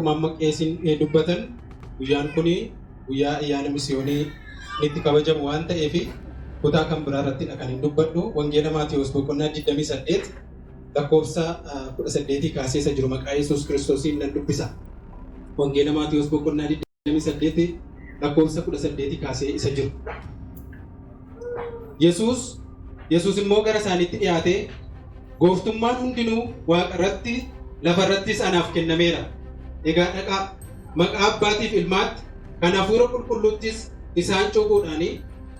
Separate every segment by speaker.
Speaker 1: akkuma amma qeesiin dubbatan guyyaan kun guyyaa ayyaana misiyoonii itti kabajamu waan ta'eef kutaa kan biraa irrattidha kan hin dubbadhu. Wangeela Maatewos boqonnaa 28 lakkoofsa 18 kaasee isa jiru maqaa Yesuus Kiristoosiin nan dubbisa. Wangeela Maatewos boqonnaa 28 lakkoofsa 18 kaasee isa jiru. Yesuus immoo gara isaaniitti dhiyaatee gooftummaan hundinuu waaqa irratti lafa irrattis anaaf kennameera. Egaa dhaqaa maqaa abbaatiif ilmaatti kan hafuura qulqulluuttis isaan cuuphuudhaanii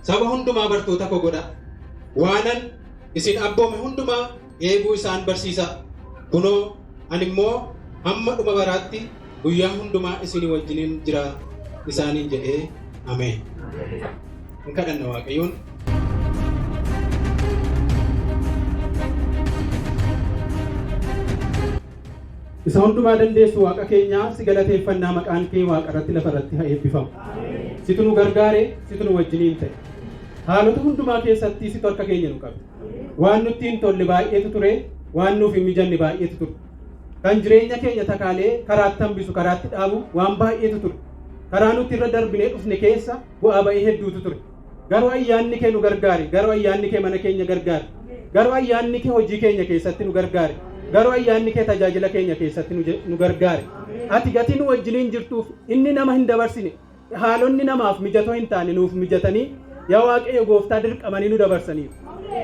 Speaker 1: saba hundumaa bartoota koo godhaa. Waanan isin abboome hundumaa eeguu isaan barsiisaa. Kunoo ani immoo hamma dhuma baraatti guyyaa hundumaa isinii wajjiniin jira isaaniin jedhee ameen. Hin kadhanna Waaqayyoon. Isa hundumaa dandeessu Waaqa keenyaa si galateeffannaa maqaan kee Waaqa irratti lafa irratti haa eebbifamu. Situ nu gargaare, situ nu wajjiniin ta'e. Haalota hundumaa keessatti situ harka keenya nu qabe. Waan nutti hin tolle baay'eetu ture, waan nuuf hin mijanne baay'eetu ture. Kan jireenya keenya takaalee karaatti hambisu, karaatti dhaabu waan baay'eetu ture. Karaa nuti irra darbinee dhufne keessa bu'aa ba'ii hedduutu ture. Garuu ayyaanni kee nu gargaare, garuu ayyaanni kee mana keenya gargaare, garuu ayyaanni kee hojii keenya keessatti nu gargaare. Garuu ayyaanni kee tajaajila keenya keessatti nu gargaare. Ati gatii nu wajjiniin jirtuuf inni nama hin dabarsine. Haalonni namaaf mijatoo hin taane nuuf mijatanii yaa Waaqayyo gooftaa dirqamanii nu dabarsaniif.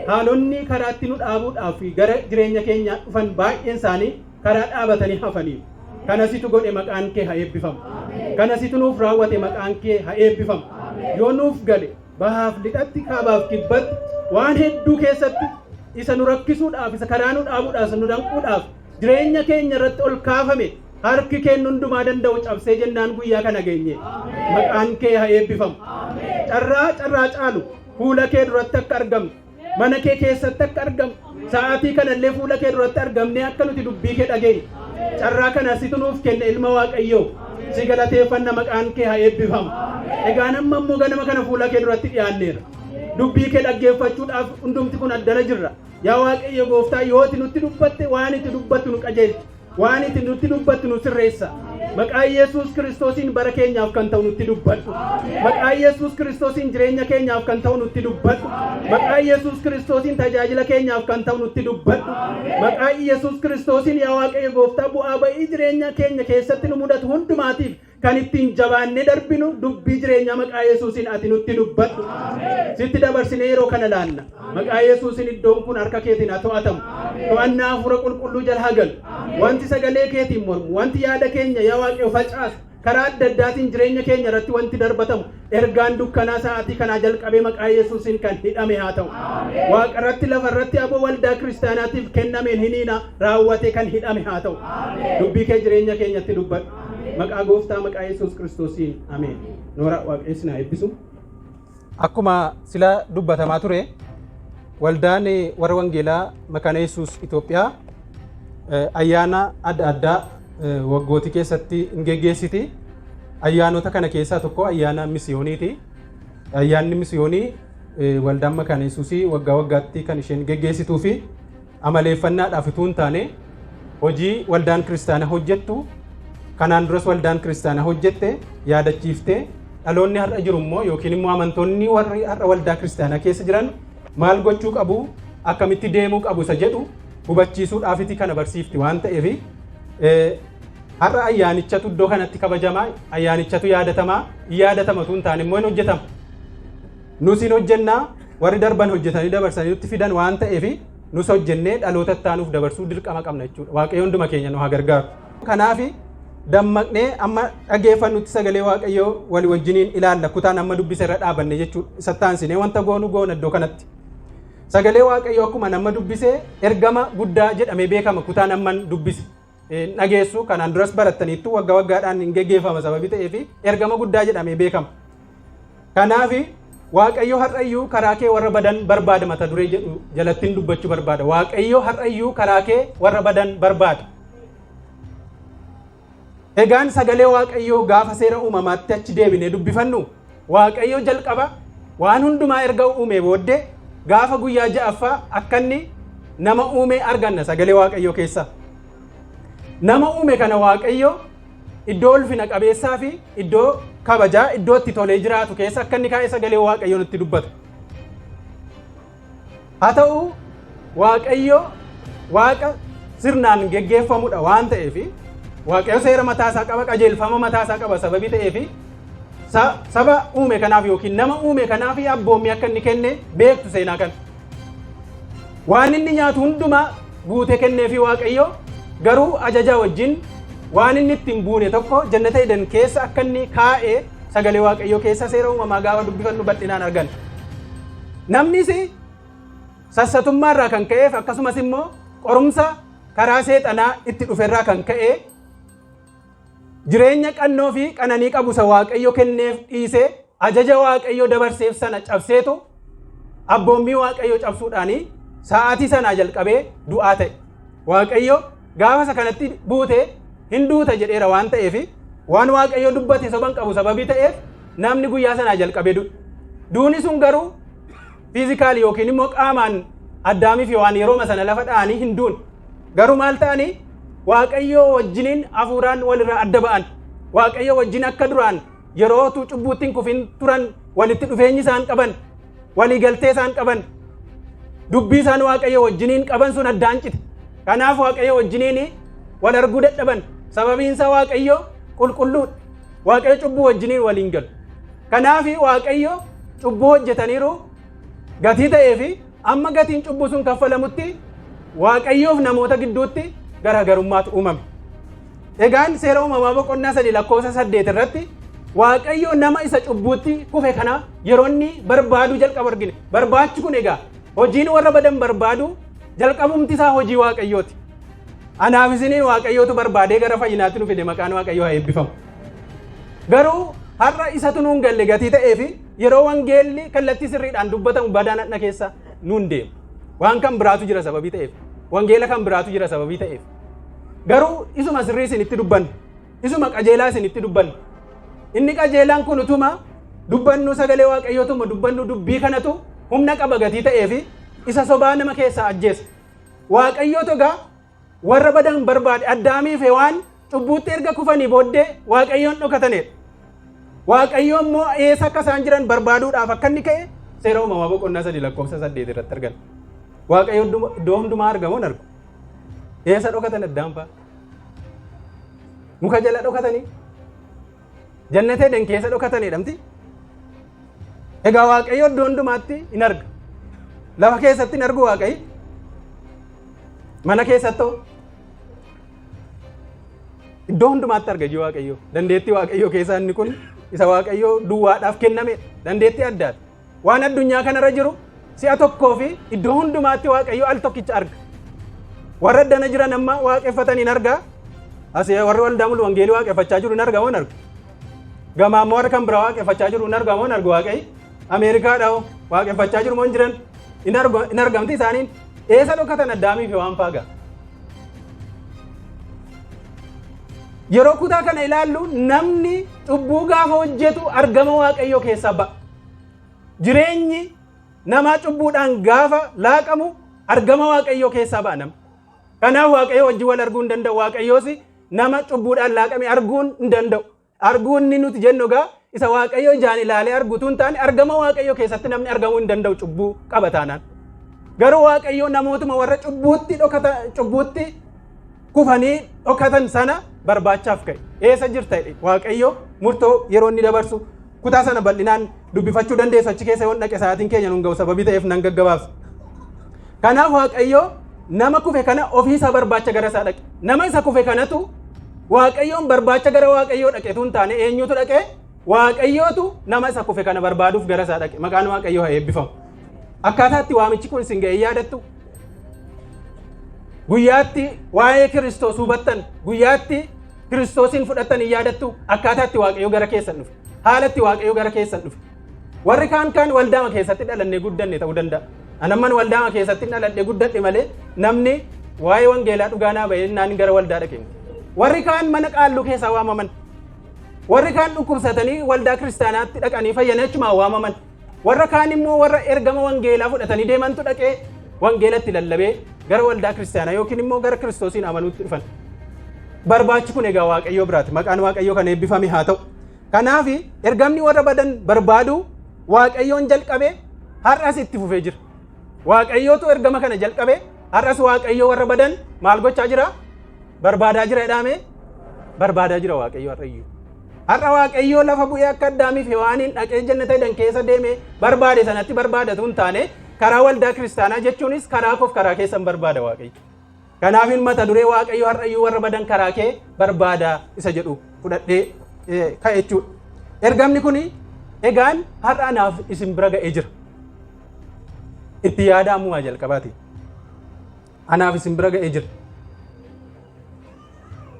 Speaker 1: Haalonni karaatti nu dhaabuudhaaf gara jireenya keenyaa dhufan baay'een isaanii karaa dhaabatanii hafaniif. Kanasitu godhe maqaan kee haa eebbifamu. Kanasitu nuuf raawwate maqaan kee haa eebbifamu. Yoo nuuf gale bahaaf lixatti kaabaaf kibbatti waan hedduu keessatti isa nu rakkisuudhaaf isa karaa nu dhaabuudhaaf nu danquudhaaf jireenya keenya irratti ol kaafame harki kee hundumaa danda'u cabsee jennaan guyyaa kana geenye maqaan kee haa eebbifamu. Carraa caalu fuula kee duratti akka argamnu mana kee keessatti akka argamnu sa'aatii kanallee fuula kee duratti argamnee akka nuti dubbii kee dhageenye carraa kana situ nuuf kenne ilma Waaqayyoo si galateeffanna maqaan kee haa eebbifamu. Egaa namma immoo ganama kana fuula kee duratti dhiyaanneera. Dubbii kee dhaggeeffachuudhaaf hundumti kun addana jirra. Yaa Waaqayyo gooftaa yoo ati nutti dubbatte waan itti dubbattu nu qajeelcha. Waan itti nutti dubbattu nu sirreessa. Maqaa Yesuus Kiristoosiin bara keenyaaf kan ta'u nutti dubbadhu. Maqaa Yesuus Kiristoosiin jireenya keenyaaf kan ta'u nutti dubbadhu. Maqaa Yesuus Kiristoosiin tajaajila keenyaaf kan ta'u nutti dubbadhu. Maqaa Yesuus Kiristoosiin yaa Waaqayyo gooftaa bu'aa ba'ii jireenya keenya keessatti nu mudatu hundumaatiif kan ittiin jabaannee darbinu dubbii jireenya maqaa Yesuusiin ati nutti dubbadhu. Sitti dabarsinee yeroo kana laanna. Maqaa Yesuusiin iddoon kun harka keetiin haa to'atamu. To'annaa hafuura qulqulluu jala haa galu. Wanti sagalee keetiin mormu, wanti yaada keenya yaa Waaqayyo facaasu karaa adda addaatiin jireenya keenya irratti wanti darbatamu ergaan dukkanaa sa'aatii kanaa jalqabee maqaa Yesuusiin kan hidhame haa ta'u. Waaqa irratti lafa irratti aboo waldaa kiristaanaatiif kennameen hiniina raawwate kan hidhame haa ta'u. Dubbii kee jireenya keenyatti dubbadhu. Maqaa gooftaa maqaa Yesuus Kiristoosiin ameen. Noora Waaqayyo na eebbisu. Akkuma sila dubbatamaa ture waldaan warra wangeelaa makaana Yesuus Itoophiyaa ayyaana adda addaa waggootii keessatti hin geggeessiti. Ayyaanota kana keessaa tokko ayyaana misiyooniiti. Ayyaanni misiyoonii waldaan makaana Yesuusii waggaa waggaatti kan isheen geggeessituu fi amaleeffannaadhaaf utuu hin taane hojii waldaan kiristaanaa hojjettu kanaan duras waldaan kiristaanaa hojjette yaadachiiftee dhaloonni har'a jiru immoo yookiin immoo amantoonni warri har'a waldaa kiristaanaa keessa jiran maal gochuu qabu akkamitti deemuu qabu isa jedhu hubachiisuudhaafiti kana barsiifti waan ta'eef har'a ayyaanichatu iddoo kanatti kabajamaa ayyaanichatu yaadatamatu hin taane immoo hin hojjetama. Nus hin hojjennaa warri darban hojjetanii dabarsanii nutti fidan waan ta'eef nus hojjennee dhaloota taanuuf dabarsuu dirqama qabna jechuudha. Waaqayyo hunduma keenya nu haa gargaaru. Kanaaf dammaqnee amma dhageeffannutti sagalee Waaqayyoo walii wajjiniin ilaalla kutaan amma dubbise irra dhaabanne jechuudha. Isa taansinee wanta goonu goona iddoo kanatti. Sagalee Waaqayyoo akkuma nama dubbise ergama guddaa jedhamee beekama kutaan amman dubbise. Dhageessu kanaan duras barattaniittu waggaa waggaadhaan hin geggeeffama sababii ta'eef ergama guddaa jedhamee beekama. Kanaaf Waaqayyo har'ayyuu karaa kee warra badan barbaada mata duree jedhu jalattiin dubbachuu barbaada. Waaqayyo har'ayyuu karaa kee warra badan barbaada. Egaan sagalee Waaqayyoo gaafa seera uumamaatti achi deebinee dubbifannu Waaqayyo jalqaba waan hundumaa erga uume booddee gaafa guyyaa ja'affaa akka inni nama uume arganna sagalee Waaqayyoo keessa. Nama uume kana Waaqayyo iddoo ulfina qabeessaa fi iddoo kabajaa iddoo itti tolee jiraatu keessa akka inni kaa'ee sagalee Waaqayyoo nutti dubbata. Haa ta'u Waaqayyo Waaqa sirnaan geggeeffamudha waan ta'eef Waaqayyo seera mataasaa qaba, qajeelfama mataasaa qaba sababii ta'eef saba uume kanaaf yookiin nama uume kanaaf abboommii akka inni kenne beektu seenaa kana. Waan inni nyaatu hundumaa guutee kenneefi Waaqayyo garuu ajajaa wajjin waan inni ittiin buune tokko jannata Eden keessa akka inni kaa'ee sagalee Waaqayyoo keessa seera uumamaa gaafa dubbifannu bal'inaan argan. Namnis sassatummaarraa kan ka'eef akkasumas immoo qorumsa karaa seexanaa itti dhuferraa kan ka'e jireenya qannoo fi qananii qabu isa Waaqayyo kenneef dhiisee ajaja Waaqayyo dabarseef sana cabseetu abboommii Waaqayyo cabsuudhaanii sa'aatii sanaa jalqabee du'aa ta'e. Waaqayyo gaafa isa kanatti buute hin duuta jedheera waan ta'eef waan Waaqayyo dubbate soban qabu sababii ta'eef namni guyyaa sanaa jalqabee du'e. Duuni sun garuu fiizikaali yookiin immoo qaamaan Addaamiif waan yeroo sana lafa dha'anii hin duun. Garuu maal ta'anii Waaqayyo wajjiniin hafuuraan walirraa adda ba'an. Waaqayyo wajjin akka duraan yerootu cubbuuttiin kufin turan walitti dhufeenyi isaan qaban, walii galtee isaan qaban, dubbii isaan Waaqayyo wajjiniin qaban sun addaan cite. Kanaaf Waaqayyo wajjiniin wal arguu dadhaban. Sababiin isaa Waaqayyo qulqulluudha. Waaqayyo cubbuu wajjiniin waliin galu. Kanaaf Waaqayyo cubbuu hojjetaniiru gatii ta'eefi amma gatiin cubbuu sun kaffalamutti Waaqayyoof namoota gidduutti garaagarummaatu uumame. Egaan seera uumamaa boqonnaa 3:8 irratti Waaqayyo nama isa cubbuutti kufe kana yeroo inni barbaadu jalqaba argine. Barbaachi kun egaa hojiin warra badan barbaadu jalqabumti isaa hojii Waaqayyooti. Anaaf isiniin Waaqayyootu barbaadee gara fayyinaatti nu fide maqaan Waaqayyoo haa eebbifamu. Garuu har'a isatu nuun galle gatii ta'eefi yeroo wangeelli kallattii sirriidhaan dubbatamu badaan hadha keessa nuun deema. Waan kan biraatu jira sababii ta'eef. Wangeela kan biraatu jira sababii ta'eef. Garuu isuma sirrii isinitti dubbannu. Isuma qajeelaa isinitti dubbannu. Inni qajeelaan kun utuma dubbannu sagalee Waaqayyootuma dubbannu dubbii kanatu humna qaba gatii ta'eefi isa sobaa nama keessaa ajjeesa. Waaqayyootu egaa warra badan barbaade Addaamiif Hewaan cubbuutti erga kufanii booddee Waaqayyoon dhokatanidha. Waaqayyo immoo eessa akka isaan jiran barbaaduudhaaf akka inni ka'e seera uumamaa boqonnaa 3:8 irratti argina. Waaqayyo iddoo hundumaa argamuun argu. Eessa dhokatan Addaam fa'a? Muka jala dhokatanii? Jannata Eden keessa dhokatanidha miti? Egaa Waaqayyo iddoo hundumaatti hin arga. Lafa keessatti hin argu Waaqayyo. Mana keessattoo iddoo hundumaatti arga jiru Waaqayyo. Dandeettii Waaqayyo keessaa inni kun isa Waaqayyo duwwaadhaaf kenname dandeettii addaati. Waan addunyaa kanarra jiru si'a tokkoo fi iddoo hundumaatti Waaqayyo al tokkicha arga. Warra addana jiran amma waaqeffatan hin argaa. Asii warri waldaa mulu wangeelii waaqeffachaa jiru hin argaa moo hin argu? Gamaa ammoo warra kan biraa waaqeffachaa jiru hin argaa moo hin argu Waaqayyo? Ameerikaadhaa waaqeffachaa jiru moo hin jiran? Hin argamti isaaniin. Eessa dhokatan Addaamiif Hewaan faagaa? Yeroo kutaa kana ilaallu namni cubbuu gaafa hojjetu argama Waaqayyoo keessaa ba'a. Jireenyi namaa cubbuudhaan gaafa laaqamu argama Waaqayyoo keessaa ba'a nama. Kanaaf Waaqayyo wajjin wal arguu hin danda'u. Waaqayyoos nama cubbuudhaan laaqame arguu hin danda'u. Arguun inni nuti jennu egaa isa Waaqayyo ijaan ilaalee arguutu hin taane argama Waaqayyoo keessatti namni argamuu hin danda'u cubbuu qaba taanaan. Garuu Waaqayyo namootuma warra cubbuutti kufanii dhokatan sana barbaachaaf ka'e. Eessa jirta Waaqayyo murtoo yeroo inni dabarsu kutaa sana bal'inaan dubbifachuu dandeessu achi keessa yoon dhaqe sa'aatiin keenya nun ga'u sababii ta'eef nan gaggabaabsa. Kanaaf Waaqayyo nama kufe kana ofiisaa barbaacha gara isaa dhaqe. Nama isa kufe kanatu Waaqayyoon barbaacha gara Waaqayyoo dhaqetu hin taane eenyutu dhaqe? Waaqayyootu nama isa kufe kana barbaaduuf gara isaa dhaqe. Maqaan Waaqayyoo haa eebbifamu. Akkaataa itti waamichi kun isin ga'e yaadattu? Guyyaatti waa'ee Kiristoos hubattan, guyyaatti Kiristoosin fudhattan hin yaadattu? Akkaataa itti Waaqayyoo gara keessan dhufe. Haala itti Waaqayyoo gara keessan dhufe. Warri kaan waldaama keessatti dhalannee guddanne ta'uu danda'a. Anamman waldaama keessatti dhaladhee guddadhe malee namni waa'ee wangeelaa dhugaanaa bahee naan gara waldaa dhaqe. Warri kaan mana qaalluu keessaa waamaman. Warri kaan dhukkubsatanii waldaa kiristaanaatti dhaqanii fayyan achumaa waamaman. Warra kaan immoo warra ergama wangeelaa fudhatanii deemantu dhaqee wangeelatti lallabee gara waldaa kiristaanaa yookiin immoo gara Kiristoosiin amanuutti dhufan. barbaachi kun egaa Waaqayyoo biraati. Maqaan Waaqayyoo kan eebbifame haa ta'u. Kanaaf ergamni warra badan barbaadu Waaqayyoon jalqabee har'as itti fufee jira. Waaqayyootu ergama kana jalqabee har'as Waaqayyoo warra badan maal gochaa jira? Barbaadaa jira jedhame barbaadaa jira Waaqayyoo har'ayyuu. Har'a Waaqayyoo lafa bu'ee akka Addaamiif Hewaaniin dhaqee jannata Eden keessa deemee barbaade sanatti barbaadatu hin taane karaa waldaa kiristaanaa jechuunis karaa koof karaa keessan barbaada Waaqayyo. Kanaaf mata duree Waaqayyo har'ayyuu warra badan karaa kee barbaada isa jedhu fudhadhee ka'e jechuudha. Ergamni kun egaan har'a anaaf isin bira ga'ee jira. Itti yaadamu waa jalqabaati. Anaaf isin bira ga'ee jira.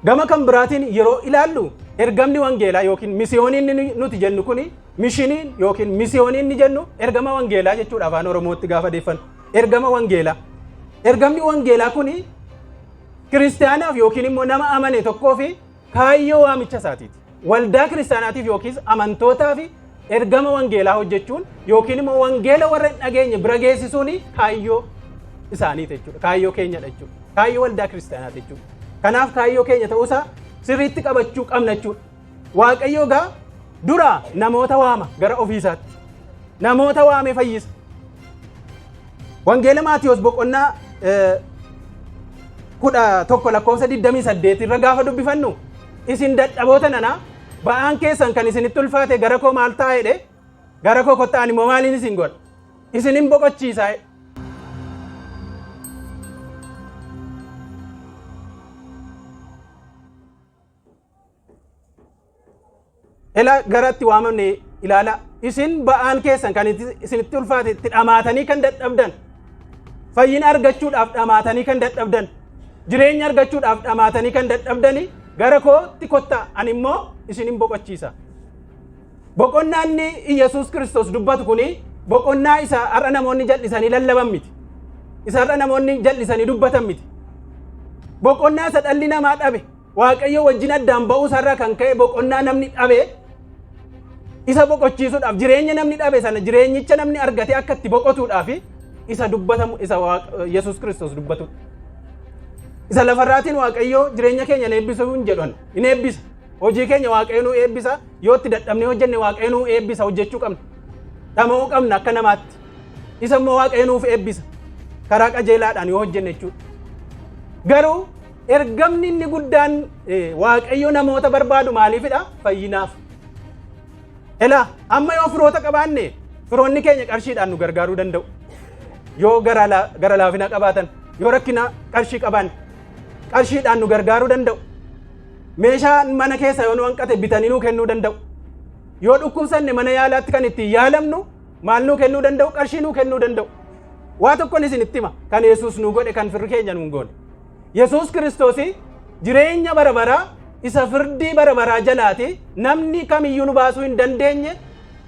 Speaker 1: Gama kan biraatiin yeroo ilaallu ergamni wangeelaa yookiin misiyooniin nuti jennu kun mishiniin yookiin misiyooniin ni jennu ergama wangeelaa jechuudha afaan Oromootti gaafa deeffannu. Ergama wangeelaa. Ergamni wangeelaa kun kiristaanaaf yookiin immoo nama amane tokkoo fi kaayyoo waamicha isaatiiti. Waldaa kiristaanaatiif yookiis amantootaaf ergama wangeelaa hojjechuun yookiin immoo wangeela warra hin dhageenye bira geessisuun kaayyoo isaaniiti jechuudha. Kaayyoo keenyadha jechuudha. Kaayyoo waldaa kiristaanaati jechuudha. Kanaaf kaayyoo keenya ta'uusaa sirriitti qabachuu qabna jechuudha. Waaqayyo gaa dura namoota waama gara ofiisaatti. Namoota waamee fayyisa. Wangeela Maatiyos boqonnaa 11:28 irra gaafa dubbifannu isin dadhaboota nana ba'aan keessan kan isinitti ulfaate gara koo maal taa'edhe gara koo kottaan immoo maaliin isin godha isinin boqochiisaa. Ela garatti waamamne ilaala isin ba'aan keessan kan isinitti ulfaate itti dhamaatanii kan dadhabdan fayyina argachuudhaaf dhamaatanii kan dadhabdan jireenya argachuudhaaf dhamaatanii kan dadhabdani gara kootti kottaa ani immoo isinin boqochiisa. Boqonnaan Yesuus Kiristoos dubbatu kuni boqonnaa isa har'a namoonni jal'isanii lallaban miti. Isa har'a namoonni jal'isanii dubbatan miti. Boqonnaa isa dhalli namaa dhabe Waaqayyo wajjin addaan ba'uu isaarraa kan ka'e boqonnaa namni dhabe isa boqochiisuudhaaf jireenya namni dhabe sana jireenyicha namni argate akka itti boqotuudhaaf isa dubbatamu isa Yesuus Kiristoos dubbatu. Isa lafarraatiin Waaqayyo jireenya keenya hin eebbisu hin jedhan hin eebbisa. Hojii keenya Waaqayyo nu eebbisa yoo itti dadhabnee hojjenne Waaqayyo nu eebbisa hojjechuu qabna. Dhama'uu qabna akka namaatti. Isa immoo Waaqayyo nuuf eebbisa karaa qajeelaadhaan yoo hojjenne jechuudha. Garuu ergamni inni guddaan Waaqayyo namoota barbaadu maaliifidha? Fayyinaaf. Ela amma yoo firoota qabaanne firoonni keenya qarshiidhaan nu gargaaruu danda'u. Yoo gara laafina qabaatan yoo rakkina qarshii qabaanne qarshiidhaan nu gargaaruu danda'u. Meeshaa mana keessa yoo nu hanqate bitanii nuu kennuu danda'u. Yoo dhukkubsanne mana yaalaatti kan ittiin yaalamnu maal nuu kennuu danda'u? Qarshii nuu kennuu danda'u. Waa tokkoon isin itti hima kan Yesuus nu godhe kan firri keenya nu goone. Yesuus Kiristoos jireenya bara baraa isa firdii bara baraa jalaati namni kamiyyuu nu baasuu hin dandeenye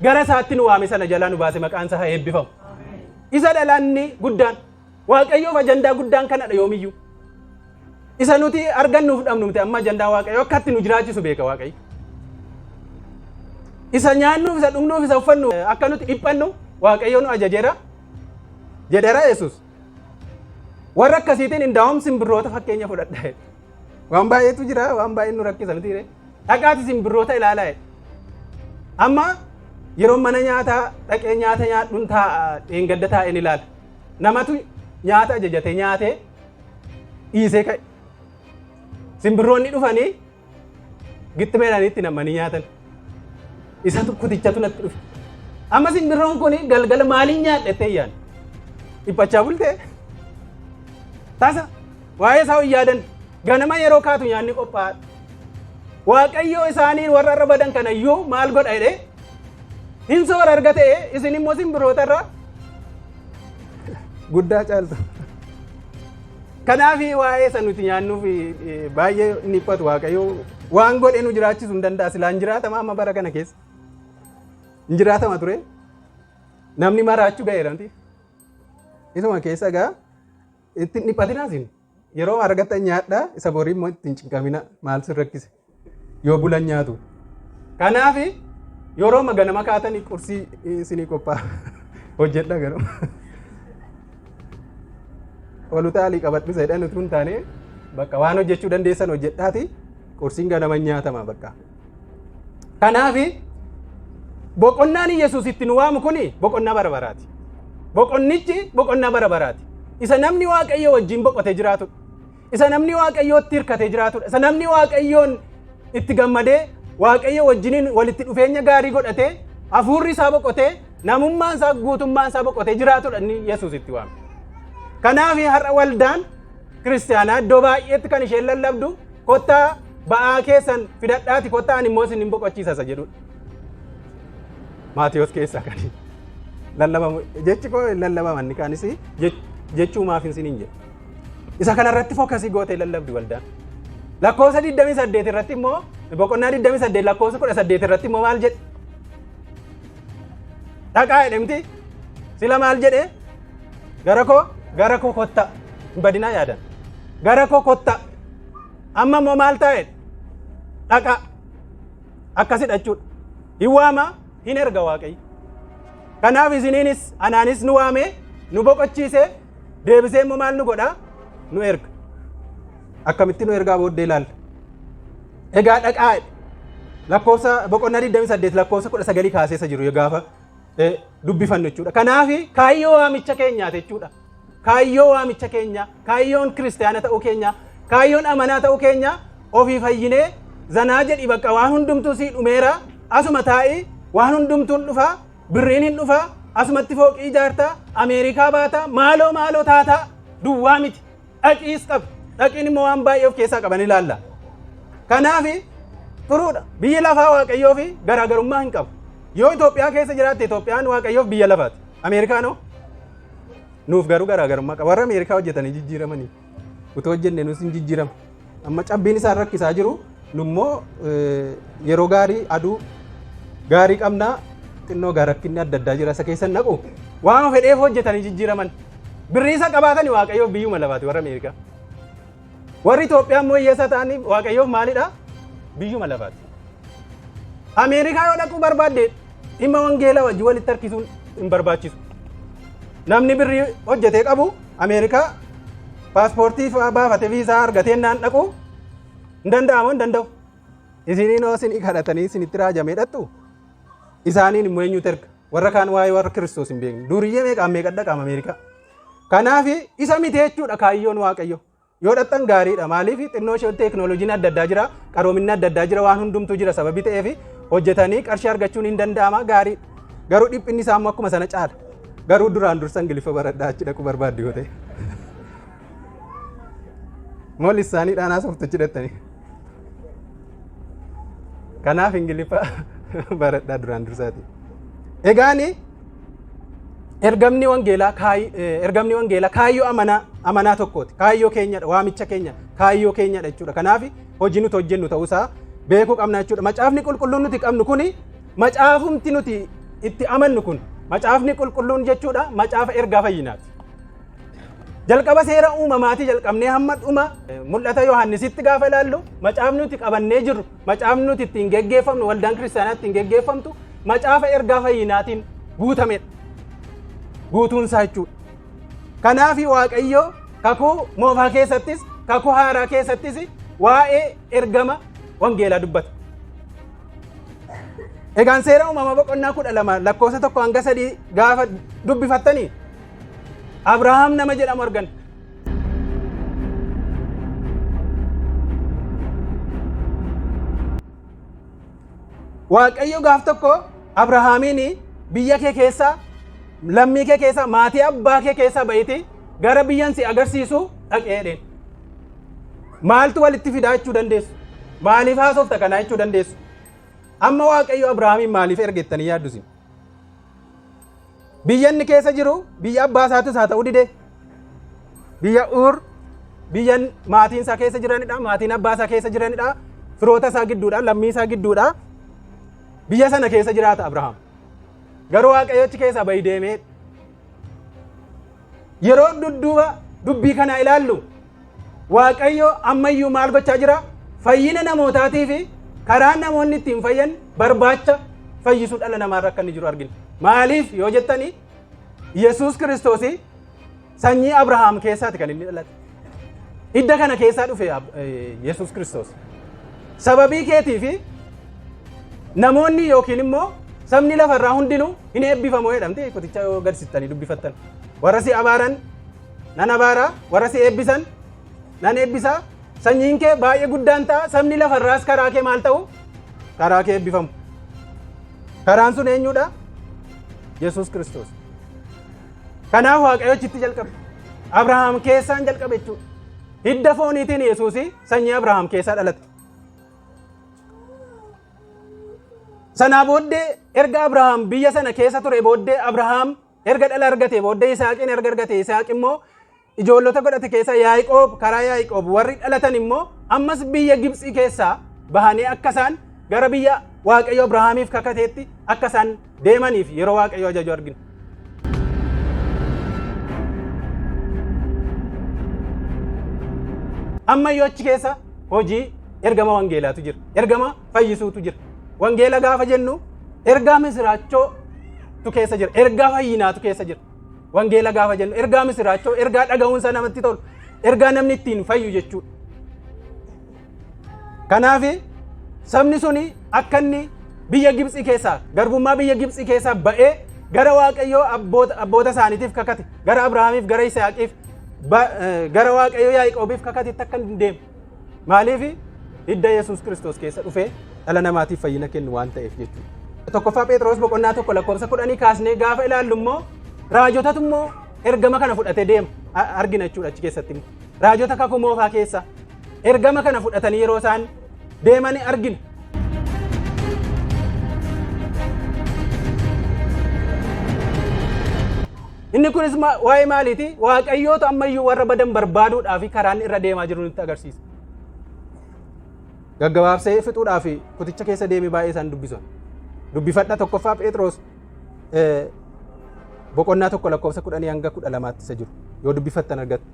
Speaker 1: gara isaatti nu waame sana jalaa nu baase maqaan isaa eebbifamu. Isa dhalaanni guddaan Waaqayyoof ajandaa guddaan kanadha yoomiyyuu. Isa nuti argannuuf dhabnu miti amma ajandaa Waaqayyoo akkatti nu jiraachisu beeka Waaqayyo. Isa nyaannuuf isa dhugnuuf isa uffannu akka nuti dhiphannu Waaqayyo nu ajajeera jedheera Yesuus. Warra akkasiitiin hindaa'um simbirroota fakkeenya fudhadha. Waan baay'eetu jira waan baay'ee nu rakkisa miti re. Dhaqaati simbirroota ilaalaa. Amma yeroo mana nyaataa dhaqee nyaata nyaadhuun dheengadda taa'een ilaala. Namatu nyaata ajajate nyaatee dhiisee ka'e. Simbirroonni dhufanii gittimeedhaan itti namanii nyaatan. Isatu kutichatu natti dhufe. Amma simbirroon kun galgala maaliin nyaadhattee yaan? Dhiphachaa bultee? Taasa waa'ee isaa yaadan ganama yeroo kaatu nyaanni qophaa'aadha. Waaqayyo isaanii warra irra badan kana iyyuu maal godha jedhee hin soora argate isin immoo simbirroota irraa guddaa caaltu. Kanaaf waa'ee isa nuti nyaannuuf baay'ee inni dhiphatu Waaqayyo waan godhee nu jiraachisuu hin danda'a silaa hin jiraatama amma bara kana keessa. Hin jiraatama ture namni maraachuu ga'eera miti. Isuma keessa gaa itti hin dhiphatinaa sin yeroo argatan nyaadhaa isa borii immoo itti hin cinqamina maal sin rakkise yoo bulan nyaatu. Kanaaf yeroo ganama kaatanii qursii isinii qophaa'a hojjedha garuu. Walutaalii qabadhu isa jedhan utuu hin taane bakka waan hojjechuu dandeessan hojjedhaati qursiin ganama nyaatama bakka. Kanaafi boqonnaan Yesuus itti nu waamu kuni boqonnaa bara baraati. Boqonnichi boqonnaa bara baraati. Isa namni Waaqayyo wajjin boqotee jiraatu. Isa namni Waaqayyootti hirkatee jiraatudha. Isa namni Waaqayyoon itti gammadee Waaqayyo wajjiniin walitti dhufeenya gaarii godhatee hafuurri isaa boqotee namummaan isaa guutummaan isaa boqotee jiraatudha inni Yesuus itti waama. Kanaaf har'a waldaan kiristaanaa iddoo baay'eetti kan isheen lallabdu kottaa ba'aa keessan fidadhaati kottaa ani immoo isin boqochiisa isa jedhudha. Maatiyos keessaa kan lallabamu jechi koo lallabamanni kaanis jechuu maaf hin siniin jedhu. Isa kanarratti fokkasii gootee lallabdi waldaan. Lakkoofsa 28 irratti immoo boqonnaa 28 lakkoofsa 18 irratti immoo maal jedhe? Dhaqaa jedhamti sila maal jedhee? Gara koo kotta hin badinaa yaadan. Gara koo kotta amma immoo maal taa'e? Dhaqaa akkasidha jechuudha. Hin waama hin erga Waaqayyo. Kanaaf isiniinis anaanis nu waamee nu boqochiisee deebisee immoo maal nu godhaa? Nu erga. Akkamitti nu ergaa booddee ilaalla. Egaa dhaqaa lakkoofsa boqonnaa 28 lakkoofsa 19 kaaseessa jiru gaafa dubbifannu jechuudha. Kanaaf kaayyoo waamicha keenyaati jechuudha. Kaayyoo waamicha keenya, kaayyoon kiristaana ta'uu keenya, kaayyoon amanaa ta'uu keenya ofii fayyinee zanaa jedhi bakka waan hundumtuu sii dhumeera asuma taa'ii waan hundumtuun dhufaa birriin hin dhufaa asumatti fooqii ijaartaa Ameerikaa baataa maaloo taataa duwwaa miti dhaqiis qabu. Dhaqiin immoo waan baay'ee of keessaa qaban ilaalla. Kanaaf turuudha. Biyyi lafaa Waaqayyoo fi garaagarummaa hin qabu. Yoo Itoophiyaa keessa jiraatte Itoophiyaan Waaqayyoof biyya lafaati. Ameerikaanoo nuuf garuu garaagarummaa qaba. Warra Ameerikaa hojjetanii jijjiiramanii utoo hojjenne nus hin jijjiirama. Amma cabbiin isaan rakkisaa jiru nummoo yeroo gaarii aduu gaarii qabnaa xinnoo rakkinni adda addaa jira isa keessa naqu waan fedheef hojjetanii jijjiiraman. Birrii isa qabaatanii Waaqayyoof biyyuma lafaati warra Ameerikaa. Warri Itoophiyaa immoo hiyyeessa ta'anii Waaqayyoof maalidha? Biyyuma lafaati. Ameerikaa yoo dhaquu barbaadde dhimma wangeelaa wajjin walitti harkisuun hin barbaachisu. Namni birrii hojjetee qabu Ameerikaa paaspoortii baafatee viisaa argatee naan dhaqu hin danda'amu hin danda'u. Isiniin oo isin kadhatanii isinitti raajamee dhattu isaaniin immoo eenyutu erga warra kaan waa'ee warra Kiristoos hin beekne. Duriyyee meeqaan meeqa dhaqama Ameerikaa. Kanaaf isa miti jechuudha kaayyoon Waaqayyo. Yoo dhaqxan gaariidha. Maaliif xinnoo ishee teeknooloojiin adda addaa jira, qaroominni adda addaa jira, waan hundumtuu jira sababii ta'eef hojjetanii qarshii argachuun hin danda'ama gaariidha. Garuu dhiphinni isaa immoo akkuma sana caala. Garuu duraan dursa Ingiliffa baradhaa achi dhaquu barbaadde yoo ta'e. Moolli isaanii dhaanaa sooftachi hidhattanii. Kanaaf Ingiliffa baradhaa duraan dursaati. Egaani ergamni wangeelaa kaayyoo amanaa tokkooti. Kaayyoo keenyadha, waamicha keenya, kaayyoo keenyadha jechuudha. Kanaaf hojii nuti hojjennu ta'uusaa beekuu qabna jechuudha. Macaafni qulqulluun nuti qabnu kuni macaafumti nuti itti amannu kun macaafni qulqulluun jechuudha macaafa ergaa fayyinaati. Jalqaba seera uumamaatii jalqabnee hamma dhuma mul'ata Yohaannisitti gaafa ilaallu macaafni nuti qabannee jirru macaafni nuti ittiin geggeeffamnu waldaan kiristaanaa ittiin geggeeffamtu macaafa ergaa fayyinaatiin guutamedha. Guutuunsaa jechuudha. Kanaaf Waaqayyo kakuu moofaa keessattis kakuu haaraa keessattis waa'ee ergama wangeelaa dubbata. Egaan seera uumamaa boqonnaa 12 lakkoofsa 1 hanga 3 gaafa dubbifattanii Abrahaam nama jedhamu argan. Waaqayyo gaaf tokko Abrahaamiin biyya kee keessaa lammii kee keessaa maatii abbaa kee keessaa bahitii gara biyyan si agarsiisu dhaqeedheen. Maaltu walitti fidaa jechuu dandeessu? Maaliif haasofta kanaa jechuu dandeessu? Amma Waaqayyo Abrahaamiin maaliif ergettanii yaaddusin? Biyya inni keessa jiru biyya abbaa isaatus haa ta'uu dide. Biyya Uur biyyan maatiin isaa keessa jiranidha, maatiin abbaa isaa keessa jiranidha, firoota isaa gidduudha, lammii isaa gidduudha. Biyya sana keessa jiraata Abrahaam. Garuu Waaqayyochi keessa bahi deemee yeroo dudduuba dubbii kana ilaallu Waaqayyo ammayyuu maal gochaa jira? Fayyina namootaatii fi karaa namoonni ittiin fayyan barbaacha fayyisuu dhala namaarra akka inni jiru argina. Maaliif yoo jettanii Yesuus Kiristoos sanyii Abrahaam keessaati kan inni dhalate. Hidda kana keessaa dhufe Yesuus Kiristoos. sababii keetii fi namoonni yookiin immoo sabni lafarraa hundinuu hin eebbifamoo jedhamte qoticha yoo gadsiistanii dubbifattan. Warra si abaaran nan abaaraa, warra si eebbisan nan eebbisaa. Sanyiin kee baay'ee guddaan ta'a, sabni lafarraas karaa kee maal ta'u? Karaa kee eebbifamu. Karaan sun eenyudha? Yesuus Kiristoos. Kanaaf Waaqayyo achitti jalqabe. Abrahaam keessaan jalqabe jechuudha. Hidda fooniitiin Yesuusii sanyii Abrahaam keessaa dhalate. Sanaa booddee erga Abrahaam biyya sana keessa ture booddee Abrahaam erga dhala argate booddee Yisaaqiin erga argate Yisaaq immoo ijoollota godhate keessa Yaaqoob karaa Yaaqoob warri dhalatan immoo ammas biyya Gibxii keessaa bahanii akka isaan gara biyya Waaqayyo Abrahaamiif kakateetti akka isaan deemaniif yeroo Waaqayyo ajaju argina. Ammayyuu achi keessa hojii ergama wangeelaatu jira. Ergama fayyisuutu jira. Wangeela gaafa jennu ergaa misiraachootu keessa jira. Ergaa fayyinaatu keessa jira. Wangeela gaafa jennu ergaa misiraachoo, ergaa dhaga'uunsa namatti tolu, ergaa namni ittiin fayyu jechuudha. Kanaaf sabni suni akka inni biyya Gibxii keessaa, garbummaa biyya Gibxii keessaa ba'ee gara Waaqayyoo abboota isaaniitiif kakate, gara Abrahaamiif, gara Yisaaqiif, gara Waaqayyoo Yaaqoobiif kakatetti akka hin deemu. Maaliif hidda Yesuus Kiristoos keessa dhufee dhala namaatiif fayyina kennu waan ta'eef jechuudha. Tokkoffaa Phexros boqonnaa 1:10 kaasnee gaafa ilaallu immoo raajotatu immoo ergama kana fudhatee deema argina jechuudha achi keessatti immoo. Raajota kakuu moofaa keessa ergama kana fudhatanii yeroo isaan deemanii argina. Inni kunis waa'ee maaliiti? Waaqayyootu ammayyuu warra badan barbaaduudhaaf karaan irra deemaa jiru nutti agarsiisa. Gaggabaabsee fixuudhaaf kuticha keessa deemee baay'ee isaan dubbisan. Dubbifadha tokkoffaa Phexros boqonnaa 1:10 hanga 12 isa jiru yoo dubbifattan argattu.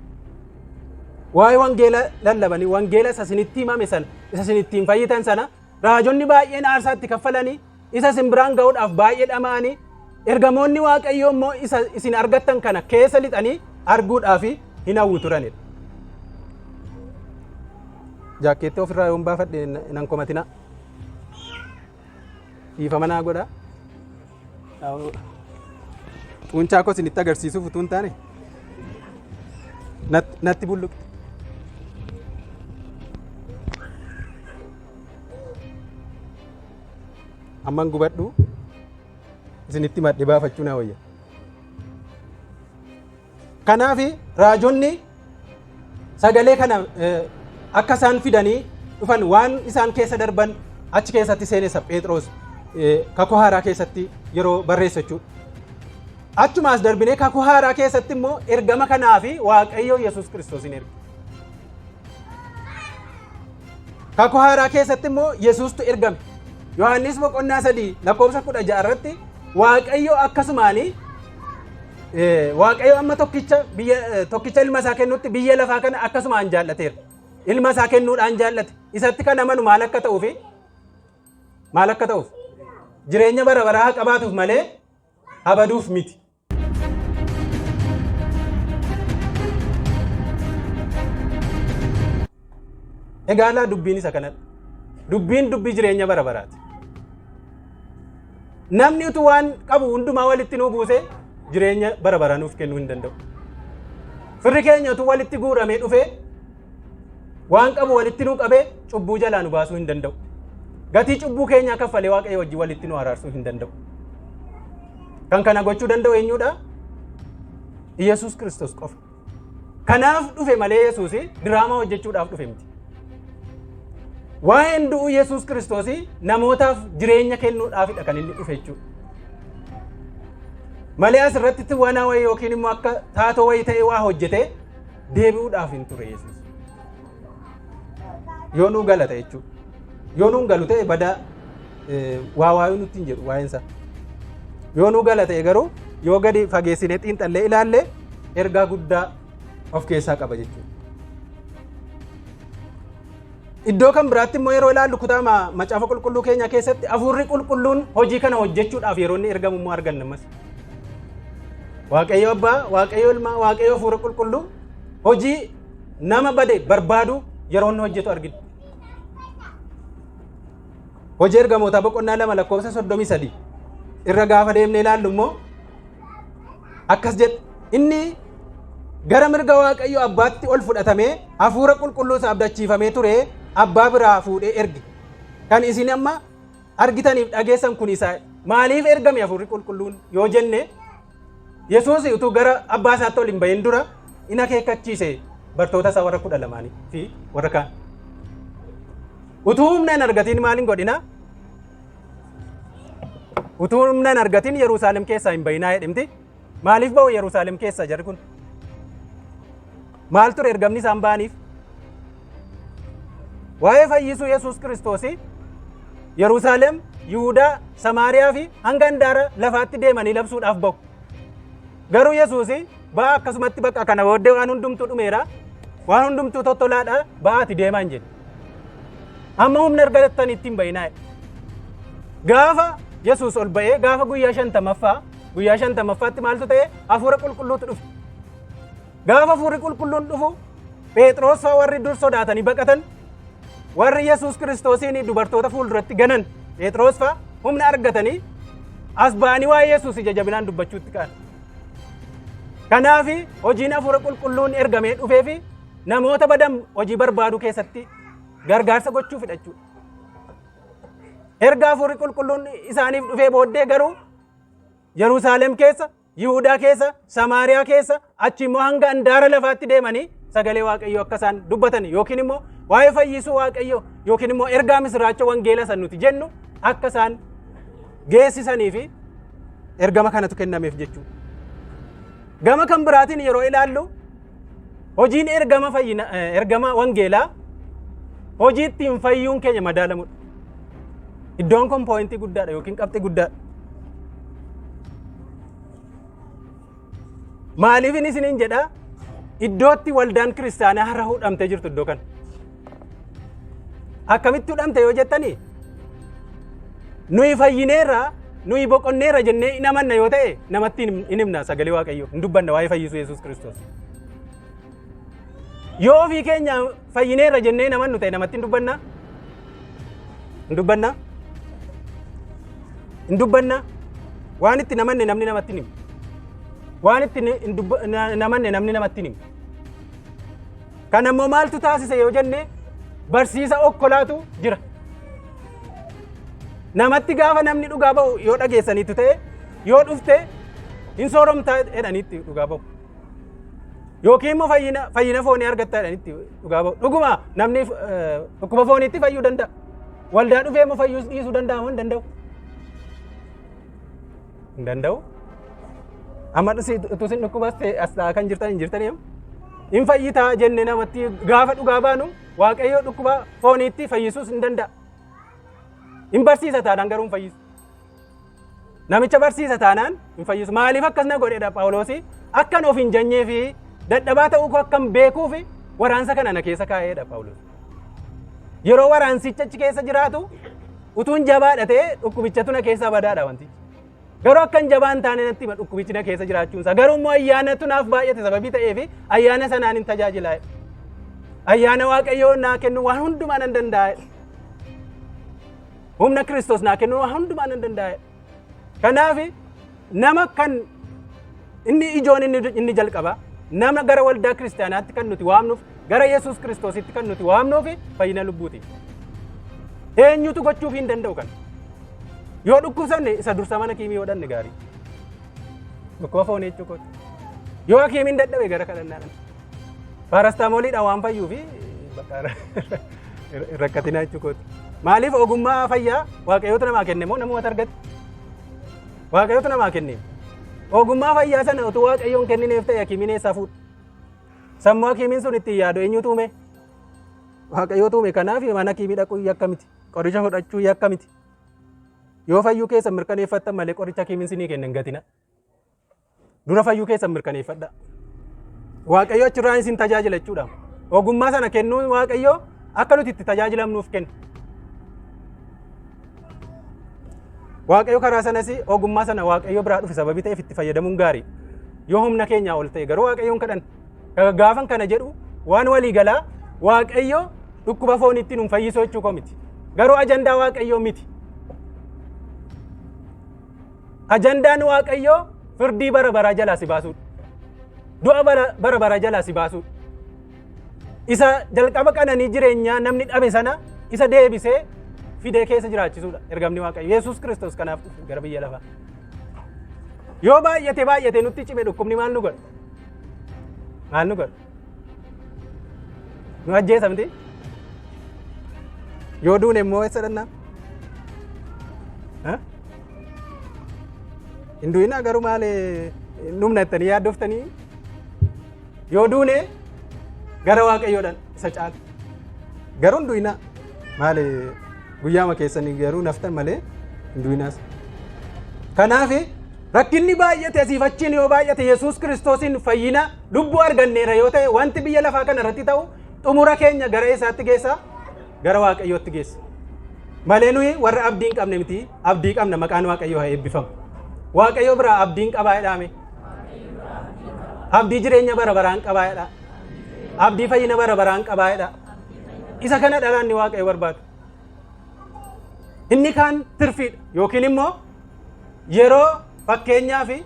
Speaker 1: Waa'ee wangeela lallabanii wangeela isa isinitti himame sana isa isinittiin fayyitan sana raajonni baay'een aarsaa itti kaffalanii isa isin biraan ga'uudhaaf baay'ee dhama'anii ergamoonni Waaqayyoo immoo isa isin argattan kana keessa lixanii arguudhaaf hin hawwu turanidha. Jaakkeetti ofirraa yoon baafadhe nan komatina. Dhiifama naa godha. Xuuncaa koo isinitti agarsiisuuf utuu hin taane natti bulluqe. Amman gubadhu isinitti madde baafachuu naa wayya. Kanaaf raajonni sagalee kana akka isaan fidanii dhufan waan isaan keessa darban achi keessatti seenessa Phexros kakuu haaraa keessatti yeroo barreessa jechuudha. Achumaas darbinee kakuu haaraa keessatti immoo ergama kanaa fi Waaqayyoo Yesuus Kiristoosin erge. Kakuu haaraa keessatti immoo Yesuustu ergame. Yohaannis boqonnaa 3:16 irratti Waaqayyo akkasumaanii Waaqayyo amma tokkicha ilma isaa kennutti biyya lafaa kana akkasumaan jaallateera. Ilma isaa kennuudhaan jaallate. Isatti kan amanu maal akka ta'uuf jireenya bara baraa qabaatuuf malee abaduuf miti. Egaa laa dubbiin isa kanadha. Dubbiin dubbii jireenya bara baraati. Namni utuu waan qabu hundumaa walitti nuu buusee jireenya bara baraa nuuf kennuu hin danda'u. Firri keenya utuu walitti guuramee dhufee waan qabu walitti nuu qabee cubbuu jalaa nu baasuu hin danda'u. Gatii cubbuu keenyaa kaffalee Waaqayyo wajjin walitti nu araarsuu hin danda'u. Kan kana gochuu danda'u eenyudha? Yesuus Kiristoos qofa. Kanaaf dhufe malee Yesuus diraamaa hojjechuudhaaf dhufe miti. Waa'een du'uu Yesuus Kiristoos namootaaf jireenya kennuudhaafidha kan inni dhufe jechuudha. Malee asirratti waan wayii yookiin immoo akka taatoo wayii ta'ee waa hojjetee deebi'uudhaaf hin ture Yesuus. Yoo nuu galata jechuudha. Yoo nuu galu ta'e badaa waayuu nutti hin jedhu waa'eensa. Yoo nuu gala ta'e garuu yoo gadi fageessinee xiinxallee ilaallee ergaa guddaa of keessaa qaba jechuudha. Iddoo kan biraatti immoo yeroo ilaallu kutaa macaafa qulqulluu keenya keessatti hafuurri qulqulluun hojii kana hojjechuudhaaf yeroo inni ergamu immoo arganna ammas. Waaqayyo Abbaa, Waaqayyo Ilmaa, Waaqayyo Hafuura Qulqulluu hojii nama bade barbaadu yeroo inni hojjetu argina. Hojii ergamootaa boqonnaa 2 lakkoofsa 33 irra gaafa deemnee ilaallu immoo akkas jedha. Inni gara mirga Waaqayyo Abbaatti ol fudhatamee hafuura qulqulluu isaa abdachiifamee ture Abbaa biraa fuudhee erge. Kan isin amma argitaniif dhageessan kun isaa maaliif ergame hafuurri qulqulluun yoo jenne Yesuus utuu gara Abbaa isaatti ol hin bahin dura in akeekkachiise bartoota isaa warra 12 fi warra kaan. Utuu humna hin argatiin maal hin godhina? Utuu humna hin argatiin Yerusaalem keessaa hin bayinaa jedhamti. Maaliif ba'u Yerusaalem keessaa jarri kun? Maal ture ergamni isaan ba'aniif? Waa'ee fayyisuu Yesuus Kiristoos Yerusaalem, Yihuudaa, Samaariyaa fi hanga handaara lafaatti deemanii labsuudhaaf ba'u. Garuu Yesuus ba'a akkasumatti bakka kana booddee waan hundumtuu dhumeera, waan hundumtuu tottolaadha, ba'aati deemaa hin jedhe. Amma humna argatanii ittiin bayinaa. Gaafa Yesuus ol ba'ee gaafa guyyaa 50ffaatti maaltu ta'e? Hafuura qulqulluutu dhufe. Gaafa hafuurri qulqulluun dhufu Phexros fa'aa warri dur sodaatanii baqatan, warri Yesuus Kiristoosiin dubartoota fuulduratti ganan Phexros fa'aa humna argatanii as ba'anii waa'ee Yesuus ija jabinaan dubbachuutti ka'an. Kanaaf hojiin hafuura qulqulluun ergamee dhufee fi namoota badan hojii barbaadu keessatti gargaarsa gochuu fidhachuudha. Erga hafuurri qulqulluun isaaniif dhufee booddee garuu Yerusaalem keessa, Yihuudaa keessa, Samaariyaa keessa, achi immoo hanga handaara lafaatti deemanii sagalee Waaqayyoo akka isaan dubbatan yookiin immoo waa'ee fayyisuu Waaqayyoo yookiin immoo ergaa misiraacha wangeela san nuti jennu akka isaan geessisanii fi ergama kanatu kennameef jechuudha. Gama kan biraatiin yeroo ilaallu hojiin ergama wangeelaa hojii ittiin fayyuun keenya madaalamudha. Iddoon kun pooyintii guddaadha yookiin qabxii guddaadha. Maaliif isiniin jedha iddootti waldaan kiristaanaa har'a hudhamtee jirtu iddoo kana. Akkamitti hudhamte yoo jettanii nuyi fayyineerra nuyi boqonneerra jennee hin amanna yoo ta'e namatti hin himna sagalee Waaqayyoo hin dubbanna waa'ee fayyisuu Yesuus Kiristoos. Yoo ofii keenya fayyineerra jennee hin amannu ta'e namatti hin dubbanna? Hin dubbanna? Hin dubbanna? Waan itti namanne namni namatti hin himu. Waan itti namanne namni namatti hin himu. Kan ammoo maaltu taasise yoo jenne barsiisa okkolaatu jira. Namatti gaafa namni dhugaa ba'u yoo dhageessaniitu ta'e yoo dhufte hin sooromtaa jedhaniitti dhugaa ba'u. Yookiin immoo fayyina foonii argattaa jedhaniitti dhugaa ba'u. Dhuguma namni dhukkuba fooniitti fayyuu danda'a. Waldaa dhufee immoo fayyuu dhiisuu danda'a moo hin danda'u? Hin danda'u. Amma utuu isin dhukkubaas ta'e as ta'aa kan jirtan hin jirtanii hin fayyitaa jenne namatti gaafa dhugaa baanu Waaqayyoo dhukkuba fooniitti fayyisuus hin danda'a. Hin barsiisa taanaan garuu hin fayyisu. Namicha barsiisa taanaan hin fayyisu. Maaliif akkasina godheedha Phaawulos? Akkan of hin jennee fi dadhabaa ta'uu akkan beekuu fi waraansa kana na keessa kaa'eedha Phaawulos. Yeroo waraansicha achi keessa jiraatu utuun jabaadha ta'e dhukkubichatu na keessaa badaadha wanti. Garuu akkan jabaan taane natti hima dhukkubichi na keessa jiraachuunsa. Garuu immoo ayyaanatu naaf baay'ate sababii ta'eef ayyaana sanaan hin tajaajilaa. Ayyaana Waaqayyoo naa kennu waan hundumaa nan danda'a. Humna Kiristoos naa kennu waan hundumaa nan danda'a. Kanaaf nama kan inni ijoon inni jalqaba nama gara waldaa kiristaanaatti kan nuti waamnuuf gara Yesuus Kiristoositti kan nuti waamnuuf fayyina lubbuuti. Eenyutu gochuuf hin danda'u kan. Yoo dhukkubsanne isa dursa mana kiimii yoo dhanne gaarii. Dhukkuba foonii jechuudha. Yoo hakiimiin dadhabe gara kadhannaadhaan. Paarastamooliidhaan waan fayyuuf rakkatinaa jechuudha. Maaliif ogummaa fayyaa Waaqayyootu namaa kenne moo namoota argate? Waaqayyootu namaa kenne. Ogummaa fayyaa sana utuu Waaqayyoon kennineef ta'e hakiimiin eessaa fuudha? Sammuu hakiimiin sun ittiin yaadu eenyutu uume? Waaqayyootu uume. Kanaaf mana hakiimii dhaquu yakka miti. Qoricha fudhachuu yakka miti. Yoo fayyuu keessa mirkaneeffattan malee qoricha hakiimiin sinii kennan gatina. Dura fayyuu keessa mirkaneeffadha. Waaqayyo achirraan isin tajaajila jechuudha. Ogummaa sana kennuun Waaqayyo akka nuti itti tajaajilamnuuf kenna. Waaqayyo karaa sanas ogummaa sana Waaqayyo biraa dhufe sababii ta'eef itti fayyadamuun gaarii. Yoo humna keenyaa ol ta'e garuu Waaqayyoon kadhan. Gaafan kana jedhu waan walii galaa Waaqayyo dhukkuba fooniitti nuun fayyisoo jechuu koo miti. Garuu ajandaa Waaqayyoo miti. Ajandaan Waaqayyoo firdii bara baraa jalaa si baasuudha. Du'a bara baraa jalaa si baasuudha. Isa jalqaba qananii jireenyaa namni dhabe sana isa deebisee fidee keessa jiraachisuudha. Ergamni Waaqayyoo Yesuus Kiristoos kanaaf dhufu gara biyya lafaa. Yoo baay'ate nutti cime dhukkubni maal nu godha? Maal nu godha? Nu ajjeesa miti? Yoo duune immoo eessa dhannaa? Hin du'inaa garuu maal numna jettanii yaaddooftanii? Yoo duune gara Waaqayyoodhaan isa caala. Garuu hin du'inaa. Maal guyyaama keessanii garuu naftan malee hin du'inaas. Kanaaf rakkinni baay'ate asiif achiin yoo baay'ate Yesuus Kiristoosiin fayyina lubbuu arganneera yoo ta'e wanti biyya lafaa kana irratti ta'u xumura keenya gara eessaatti geessa? Gara Waaqayyootti geessa. Malee nuyi warra abdii hin qabne miti. Abdii qabna, maqaan Waaqayyoo haa eebbifamu. Waaqayyoo biraa abdiin qabaa jedhame. Abdii jireenya bara baraan qabaa jedha. Abdii fayyina bara baraan qabaa jedha. Isa kana dhalaanni Waaqayyo barbaadu. Inni kaan tirfiidha yookiin immoo yeroo fakkeenyaa fi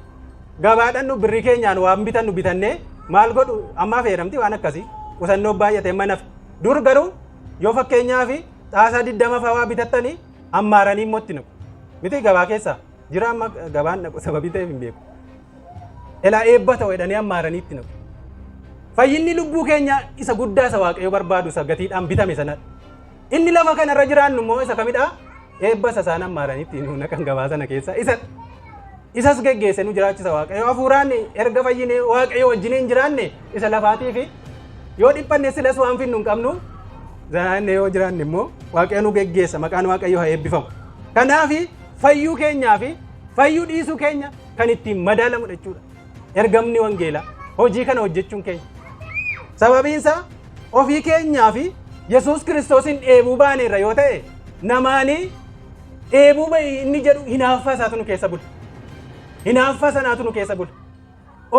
Speaker 1: gabaadhaan nu birrii keenyaan waan bitannu bitannee maal godhu ammaa fayyadamti waan akkasii qusannoo baay'ate manaf. Dur garuu yoo fakkeenyaa fi xaasaa 20 fa'aa bitattanii ammaaranii immoo itti naqu. Miti gabaa keessaa jira amma gabaan naqu sababii ta'eef hin beeku. Elaa eebba ta'u jedhanii ammaaranii itti naqu. Fayyinni lubbuu keenya isa guddaa isa Waaqayyo barbaadu isa gatiidhaan bitame sanadha. Inni lafa kanarra jiraannu immoo isa kamidhaa? Eebba isa isaan ammaaranii itti nu naqan gabaa sana keessa isa. Isas geggeesse nu jiraachisa Waaqayyo. Hafuuraan erga fayyinee Waaqayyo wajjin hin jiraanne isa lafaatii fi yoo dhiphanne silas waan finnu hin qabnu zanaanne yoo jiraanne immoo Waaqayyo nu geggeessa, maqaan Waaqayyo haa eebbifamu. Kanaaf fayyuu keenyaa fi fayyuu dhiisuu keenya kan ittiin madaalamu jechuudha. Ergamni wangeelaa hojii kana hojjechuun keenya. Sababiinsa ofii keenyaa fi Yesuus Kiristoosin dheebuu baaneerra yoo ta'e namaanii dheebuu ba'i inni jedhu hinaaffaa isaatu nu keessa bula. Hinaaffaa sanaatu nu keessa bula.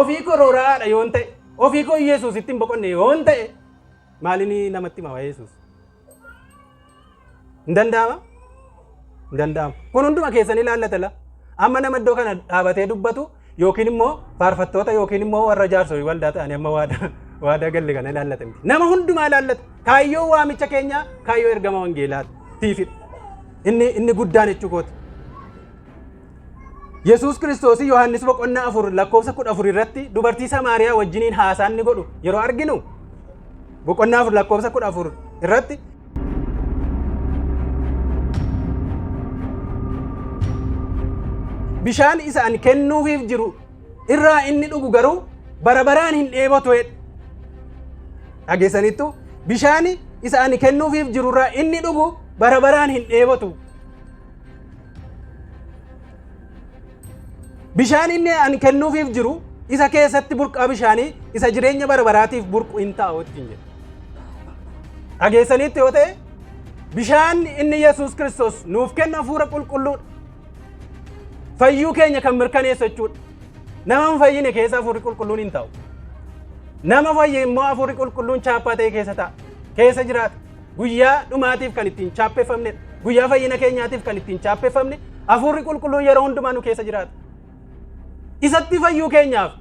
Speaker 1: Ofii koo rooraadha yoon ta'e, ofii koo Yesuus ittiin boqonne yoon ta'e maalini namatti hima Yesuus? Hin danda'ama? Hin danda'amu. Kun hunduma keessan ilaallatala. Amma nama iddoo kana dhaabatee dubbatu yookiin immoo faarfattoota yookiin immoo warra jaarsolii waldaa ta'anii amma waadaa galle kana ilaallata miti. Nama hundumaa ilaallata. Kaayyoo waamicha keenyaa kaayyoo ergama wangeelaatiifidha. Inni guddaan jechuukooti. Yesuus Kiristoos Yohaannis boqonnaa 4 lakkoofsa 14 irratti dubartii Samaariyaa wajjiniin haasaan ni godhu yeroo arginu boqonnaa 4 lakkoofsa 14 irratti bishaan isa ani kennuufiif jiru irraa inni dhugu garuu bara baraan hin dheebotu jedhe. Dhageessaniittu bishaan isa ani kennuufiif jiru irraa inni dhugu bara baraan hin dheebotu. Bishaan inni ani kennuufiif jiru isa keessatti burqaa bishaanii isa jireenya bara baraatiif burqu hin taa'u ittiin jedhe. Dhageessaniitti yoo ta'e bishaan inni Yesuus Kiristoos nuuf kenna hafuura qulqulluudha. Fayyuu keenya kan mirkaneessu jechuudha. Nama hin fayyine keessa hafuurri qulqulluun hin taa'u. Nama fayye immoo hafuurri qulqulluun chaappaa ta'e keessa ta'a. Keessa jiraata. Guyyaa dhumaatiif kan ittiin chaappeffamnedha. Guyyaa fayyina keenyaatiif kan ittiin chaappeffamne hafuurri qulqulluun yeroo hundumaa nu keessa jiraata. Isatti fayyuu keenyaaf,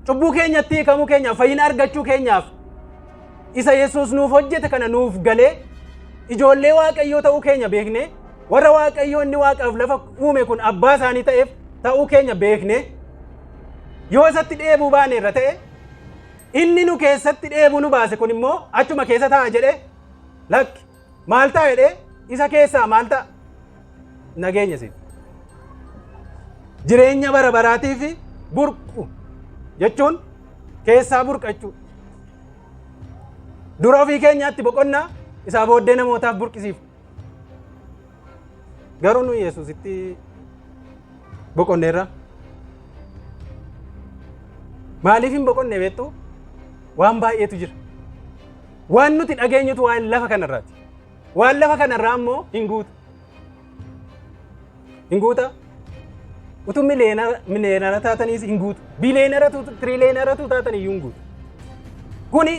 Speaker 1: cubbuu keenyatti hiikamuu keenyaaf, fayyina argachuu keenyaaf isa Yesuus nuuf hojjete kana nuuf galee ijoollee Waaqayyoo ta'uu keenya beeknee warra Waaqayyoo inni Waaqaaf lafa uume kun abbaa isaanii ta'eef ta'uu keenya beeknee yoo isatti dheebuu baaneerra ta'e inni nu keessatti dheebuu nu baase kun immoo achuma keessa ta'a jedhee lakki maal ta'a jedhee isa keessaa maal ta'a nageenya si. Jireenya bara baraatiif burqu jechuun keessaa burqachuu. Dura ofii keenyaatti boqonnaa isaa booddee namootaaf burqisiifu. Garuu nu Yesuusitti boqonneerra. Maaliif hin boqonne beektu? Waan baay'eetu jira. Waan nuti dhageenyutu waan lafa kanarraati. Waan lafa kanarraa immoo hin guutu. Hin guuta? Utuu mileenara taataniis hin guutu. Bileenaratu trileenaratu taatanii hin guutu. Kuni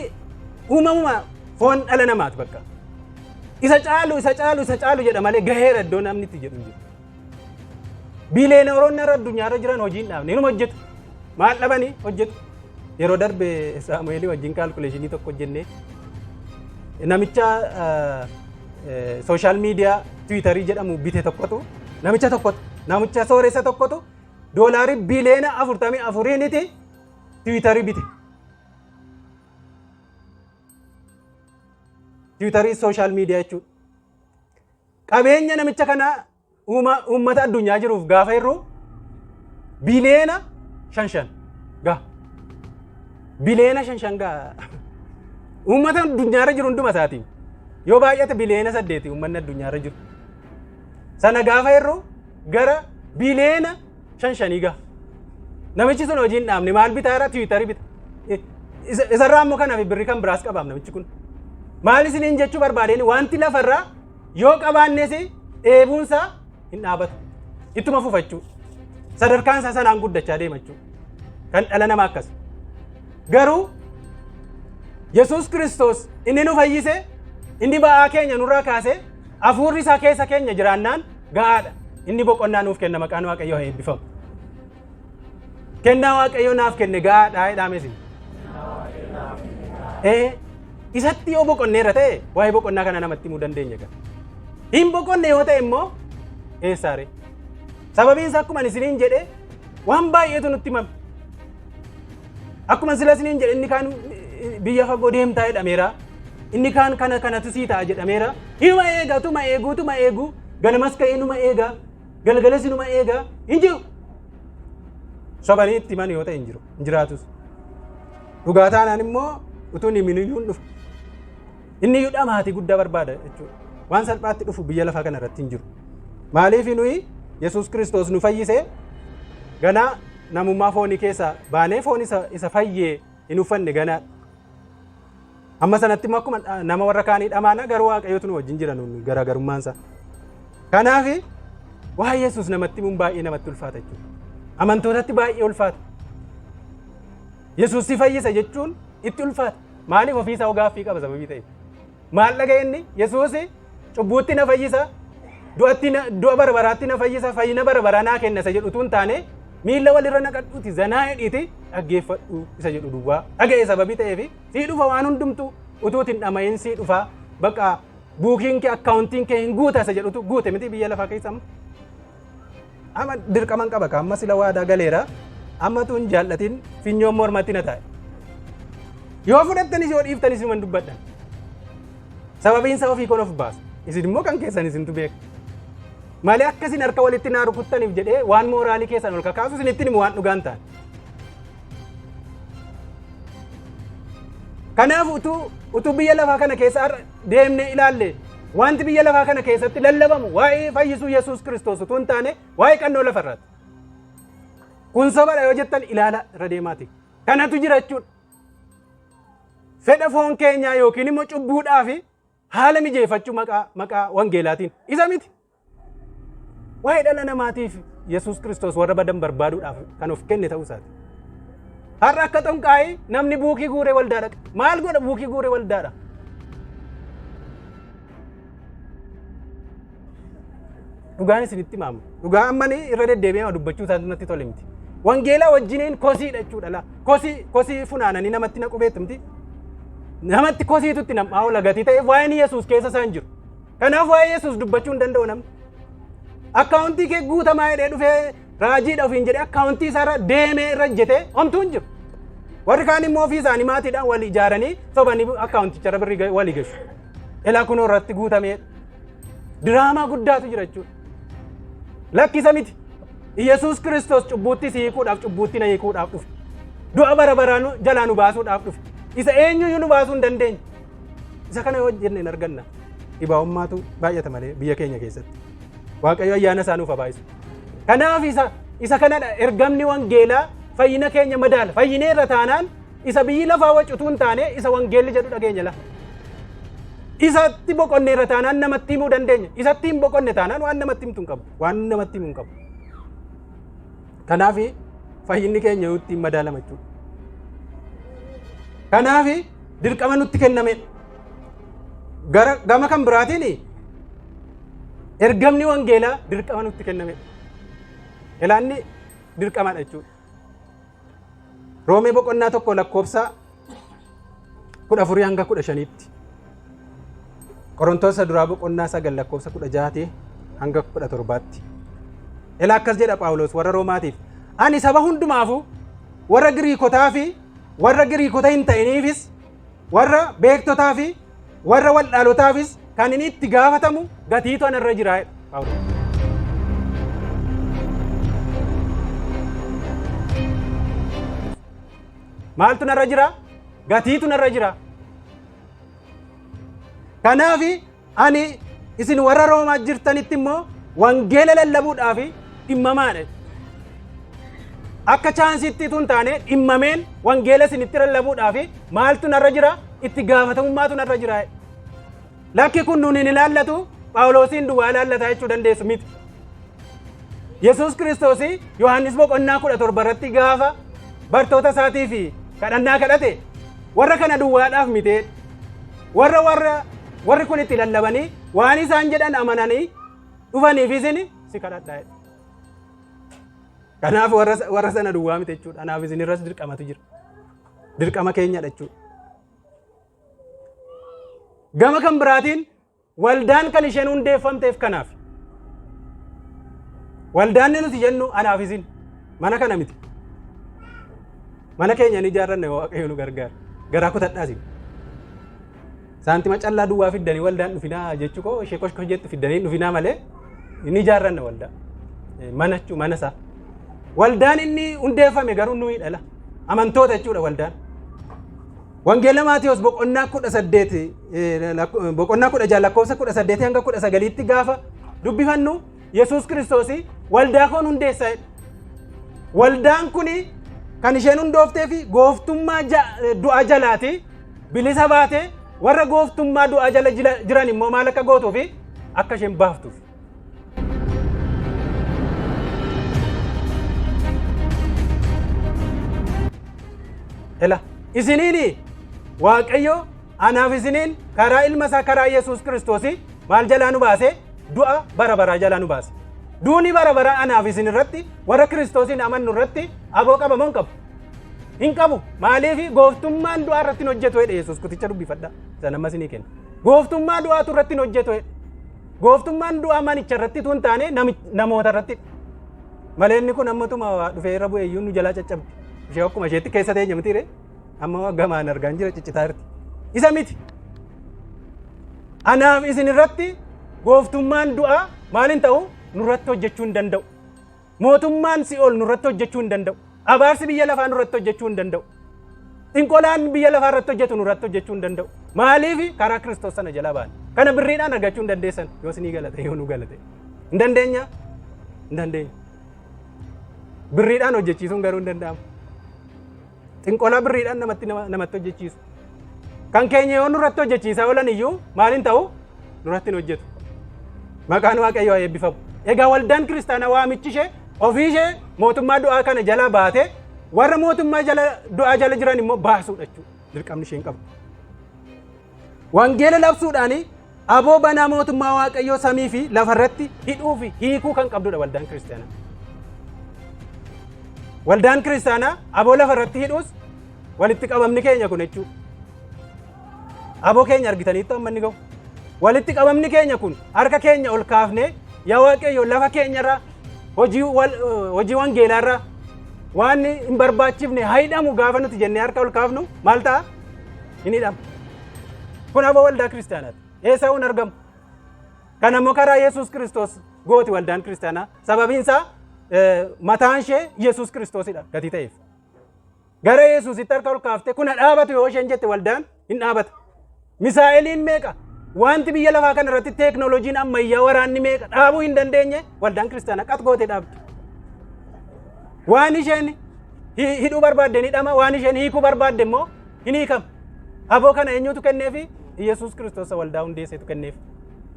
Speaker 1: uumamuma foon dhala namaati bakka. Isa caalu jedha malee gaheera iddoo namni itti jedhu jiru. Biileeneroonni irra addunyaarra jiran hojiin dhaabne inuma hojjetu. Maal dhabanii hojjetu. Yeroo darbe Saamu'eelii wajjin kaalkuleeshinii tokko hojjennee namicha sooshaal miidiyaa Tiwiitarii jedhamu bite tokkotu namicha sooressa tokkotu doolaarii biiliyoona 44 Tiwiitarii bite. Tiwiitarii sooshaal miidiyaa jechuudha. Qabeenya namicha kana uummata addunyaa jiruuf gaafa irru biiliyoona 5 gaa. Biiliyoona 5 gaa. Uummata addunyaarra jiru hunduma isaatiin. Yoo baay'ate biiliyoona 8 uummanni addunyaarra jiru. Sana gaafa irru gara biiliyoona 5 gaa. Namichi sun hojiin dhaabne maal bitaara Tiwiitarii bita. Isarraa ammoo kanaaf birrii kan biraas qabaam namichi kun. Maal isiniin jechuu barbaadeen wanti lafarraa yoo qabaannes eebuunsaa hin dhaabatu. Ittuma fufachuu. Sadarkaan isaa sanaan guddachaa deemachuu. Kan dhala namaa akkas. Garuu Yesuus Kiristoos inni nu fayyise inni ba'aa keenya nurraa kaase hafuurri isaa keessa keenya jiraannaan gahaadha. Inni boqonnaa nuuf kenna maqaan Waaqayyoo haa eebbifamu. Kennaa Waaqayyoo naaf kenne gahaadha jedhame isin. Isatti yoo boqonneerra ta'e waa'ee boqonnaa kana namatti himuu dandeenya kan. Hin boqonne yoo ta'e immoo eessaare. Sababiin isaa akkuma isiniin jedhe waan baay'eetu nutti himame. Akkuma sila isiniin jedhe inni kaan biyya fagoo deemtaa jedhameera. Inni kaan kanatu sii ta'a jedhameera. Inuma eega tuma eeguu ganamas ka'ee numa eega galgalas numa eega hin jiru. Sobanii itti himan yoo ta'e hin jiru hin jiraatus. Dhugaa taanaan immoo utuu himinuyyuu hin dhufu. Inni iyyuu dhamaatii guddaa barbaada jechuudha. Waan salphaatti dhufu biyya lafaa kana irratti hin jiru. Maaliif nuyi Yesuus Kiristoos nu fayyise ganaa namummaa foonii keessaa baanee foon isa fayyee hin uffanne ganaa. Amma sanatti immoo akkuma nama warra kaanii dhamaana garuu Waaqayyootu nu wajjin jira nuyi garaagarummaan isaa. Kanaaf waa'ee Yesuus namatti himuun baay'ee namatti ulfaata jechuudha. Amantootatti baay'ee ulfaata. Yesuus si fayyisa jechuun itti ulfaata. Maaliif ofiisaa gaaffii qaba sababii ta'eef. Maal dhaga'e inni Yesuus cubbuutti na fayyisa du'a bara baraatti na fayyisa fayyina bara baraa naa kenna isa jedhu utuu hin taane miilla walirra naqadhuuti zanaa hidhiiti dhaggeeffadhu isa jedhu duwwaa dhaga'e sababii ta'eef sii dhufa waan hundumtu utuu hin dhamayin sii dhufa bakka buukiin kee akkaawuntiin kee hin guuta isa jedhutu guute miti biyya lafaa keessa amma dirqaman qaba ka amma sila waadaa galeera amma tuun jaallatiin finyoon mormatti na taa'e. Yoo fudhattanis yoo dhiiftanis himan dubbadhan. Sababiin isaa ofii kon of baasu. Isin immoo kan keessan isintu beeka. Malee akkasin harka walitti naa rukuttaniif jedhee waan mooraalii keessan ol kakaasu isinitti himu waan dhugaan ta'an. Kanaaf utuu biyya lafaa kana keessa deemnee ilaalle wanti biyya lafaa kana keessatti lallabamu waa'ee fayyisuu Yesuus Kiristoos utuu hin taane waa'ee qannoo lafarraati. Kun sobadha yoo jettan ilaala irra deemaati. Kanatu jira jechuudha. Fedha foon keenyaa yookiin immoo cubbuudhaaf haala mijeeffachuu maqaa wangeelaatiin isa miti. Waa'ee dhala namaatiif Yesuus Kiristoos warra badan barbaaduudhaaf kan of kenne ta'uu isaati. Har'a akka xonqaa'ee namni buukii guuree waldaa dhaqa. Maal godha buukii guuree waldaadha? Dhugaan isinitti himamu. Dhugaa ammanii irra deddeebi'ee dubbachuu isaatti natti tole miti. Wangeelaa wajjiniin kosiidha jechuudha. Kosii funaananii namatti naqu beektu miti. Namatti kosiitutti namaa oola gatii ta'eef waa'een Yesuus keessa isaan jiru. Kanaaf waa'ee Yesuus dubbachuu hin danda'u namni. Akkaawuntii kee guutamaa hidhee dhufee raajiidha ofiin jedhee akkaawuntii isaarra deemee irra jetee homtuu hin jiru. Warri kaan immoo ofii isaanii maatiidhaan wal ijaaranii sobanii akkaawunticharra birrii walii gashu. Ilaa kunoo irratti guutamee diraamaa guddaatu jira jechuudha. Lakkisa miti. Yesuus Kiristoos cubbuutti si hiikuudhaaf cubbuutti na hiikuudhaaf dhufe. Du'a bara baraan jalaa nu baasuudhaaf dhufe. Isa eenyuyyuu nu baasuu hin dandeenye. Isa kana yoo jenne hin arganna. Dhibaa'ummaatu baay'ata malee biyya keenya keessatti. Waaqayyo ayyaana isaa nuuf haa baay'isu. Kanaaf isa kanadha ergamni wangeelaa fayyina keenya madaala. Fayyinee irra taanaan isa biyyi lafaa wacutuu hin taane isa wangeelli jedhu dhageenya lafa. Isatti boqonne irra taanaan namatti himuu dandeenya. Isatti hin boqonne taanaan waan namatti himtu hin qabu. Waan namatti himuu hin qabu. Kanaaf fayyinni keenya yoo ittiin madaalama jechuudha. Kanaaf dirqama nutti kenname. gama kan biraatiin ergamni wangeelaa dirqama nutti kenname. Ilaanni dirqamadha jechuudha. Roomee boqonnaa tokko lakkoofsa 14 hanga 15tti. Qorontoos duraa boqonnaa 9 lakkoofsa 16 hanga 17tti. Ilaa akkas jedha Phaawulos warra Roomaatiif. Ani saba hundumaafu warra Giriikotaa fi warra Giriikota hin ta'iniifis warra beektotaa fi warra waldhaalotaafis kan inni itti gaafatamu gatiitu anarra jira Phaawulos. Maaltu narra jira? Gatiitu narra jira. Kanaaf ani isin warra Roomaa jirtanitti immoo wangeela lallabuudhaaf dhimmamaadha. Akka chaansiitti tun taane dhimmameen wangeela isinitti lallabuudhaaf maaltu narra jira? Itti gaafatamummaatu narra jira. Lakki kun nuun hin ilaallatu Phaawulosiin duwwaa ilaallata jechuu dandeessu miti. Yesuus Kiristoos Yohaannis boqonnaa 17 irratti gaafa bartoota isaatii fi kadhannaa kadhate warra kana duwwaadhaaf miti. Warri kun itti lallabanii waan isaan jedhan amananii dhufaniif isin si kadhadhaa. Kanaaf warra sana duwwaa miti jechuudha. Kanaaf isin irras dirqamatu jira. Dirqama keenyadha jechuudha. Gama kan biraatiin waldaan kan isheen hundeeffamteef kanaaf. Waldaan nuti jennu anaaf isin mana kana miti. Mana keenya ni ijaarranne Waaqayyo nu gargaara. Garaa kutadhaa isin. Saantima callaa duwwaa fiddanii waldaan dhufinaa jechuu koo ishee koshkosh jettu fiddanii dhufinaa malee ni ijaarranne waldaa. Mana jechuun mana isaa. Waldaan inni hundeeffame garuu nuyi dhala. Amantoota jechuudha waldaan. Wangeela Maatiyos boqonnaa 18 boqonnaa 16 lakkoofsa 18 hanga 19tti gaafa dubbifannu Yesuus Kiristoos waldaa koon hundeessa. Waldaan kun kan isheen hundooftee fi gooftummaa du'a jalaati bilisa baate warra gooftummaa du'a jala jiran immoo maal akka gootuuf akka isheen baaftuuf. Ela isiniini Waaqayyo anaaf isiniin karaa ilma isaa karaa Yesuus Kiristoos maal jalaa nu baase du'a bara baraa jalaa nu baase. Duuni bara baraa anaaf isin irratti warra Kiristoosiin amannu irratti aboo qaba moo hin qabu? Hin qabu. Maaliif gooftummaan du'aa irratti hojjetu jedhe Yesuus kuticha dubbifadha. Sana ammas ni kenna. Gooftummaa du'aatu irratti hojjetu jedhe. Gooftummaan du'aa manicha irratti tun taane namoota irratti. Malee inni kun ammatuma dhufee irra bu'ee iyyuu nu jalaa caccabdi. Ishee akkuma isheetti keessa teenye miti ree? Amma gamaan argaan jira ciccitaa irratti. Isa miti. Anaaf isin irratti gooftummaan du'aa maaliin ta'u nurratti hojjechuu hin danda'u. Mootummaan Si'ool nurratti hojjechuu hin danda'u. Abaarsi biyya lafaa nurratti hojjechuu hin danda'u. Xinqolaan biyya lafaa irratti hojjetu nurratti hojjechuu hin danda'u. Maaliif karaa Kiristoos sana jalaa baane. Kana birriidhaan argachuu hin dandeessan yoo isinii galate yoo nu galate. Hin dandeenya? Hin dandeenya. Birriidhaan hojjechiisuun garuu hin danda'amu. Xinqolaa birriidhaan namatti hojjechiisu. Kan keenya yoo nurratti hojjechiisaa oolan iyyuu maaliin ta'u nurratti hin hojjetu. Maqaan Waaqayyoo haa eebbifamu. Egaa waldaan kiristaanaa waamichi ishee ofii ishee mootummaa du'aa kana jala baate warra mootummaa du'aa jala jiran immoo baasuudha jechuudha. Dirqamni isheen qabdu. Wangeela labsuudhaan aboo banaa mootummaa Waaqayyoo samii fi lafarratti hidhuu fi hiikuu kan qabdudha waldaan kiristaanaa. Waldaan kiristaanaa aboo lafarratti hidhuus walitti qabamni keenya kun jechuudha. Aboo keenya argitaniitti amma inni gahu. Walitti qabamni keenya kun harka keenya ol kaafnee yaa Waaqayyo lafa keenyarraa hojii wangeelaarraa waan hin barbaachifne haidhamu gaafa nuti jennee harka ol kaafnu maal ta'a? Hin hidhamu. Kun aboo waldaa kiristaanaati. Eessa hin argamu? Kan ammoo karaa Yesuus Kiristoos gooti waldaan kiristaanaa. Sababiin isaa mataan ishee Yesuus Kiristoosidha gatii ta'eef. Gara Yesuusitti harka ol kaaftee kun dhaabatu yoo isheen jette waldaan hin dhaabata. Misaa'eliin meeqa? Wanti biyya lafaa kana irratti teeknooloojiin ammayyaa waraanni meeqa dhaabuu hin dandeenye waldaan kiristaanaa qat gootee dhaabdi. Waan isheen hidhuu barbaadde ni hidhama, waan isheen hiikuu barbaadde immoo hin hiikama. Aboo kana eenyutu kenneefi? Yesuus Kiristoos waldaa hundeesseetu kenneef.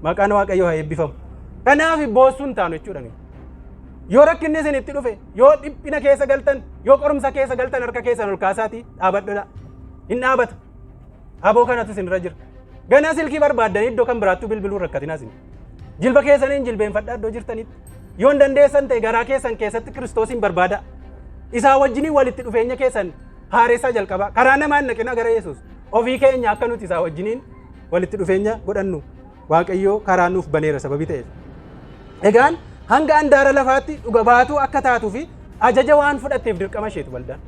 Speaker 1: Maqaan Waaqayyoo haa eebbifamu. Kanaaf boossuun taanu jechuudha. Yoo rakkinni isin itti dhufe, yoo dhiphina keessa galtan, yoo qorumsa keessa galtan harka keessan ol kaasaatii dhaabadhodha. Hin dhaabata. Aboo kanatu isin irra jira. Ganaa silkii barbaaddanii iddoo kan biraattuu bilbiluu rakkatinaa isin. Jilba keessaniin jilbeenfadhaa iddoo jirtanitti. Yoon dandeessan ta'e garaa keessan keessatti Kiristoosiin barbaada. Isaa wajjinii walitti dhufeenya keessan haaressaa jalqabaa. Karaa namaan naqina gara Yesuus. Ofii keenya akka nuti isaa wajjiniin walitti dhufeenya godhannu Waaqayyoo karaa nuuf baneera sababii ta'eef. Egaan hanga andaara lafaatti dhuga baatuu akka taatuu fi ajaja waan fudhatteef dirqama isheetu waldaan.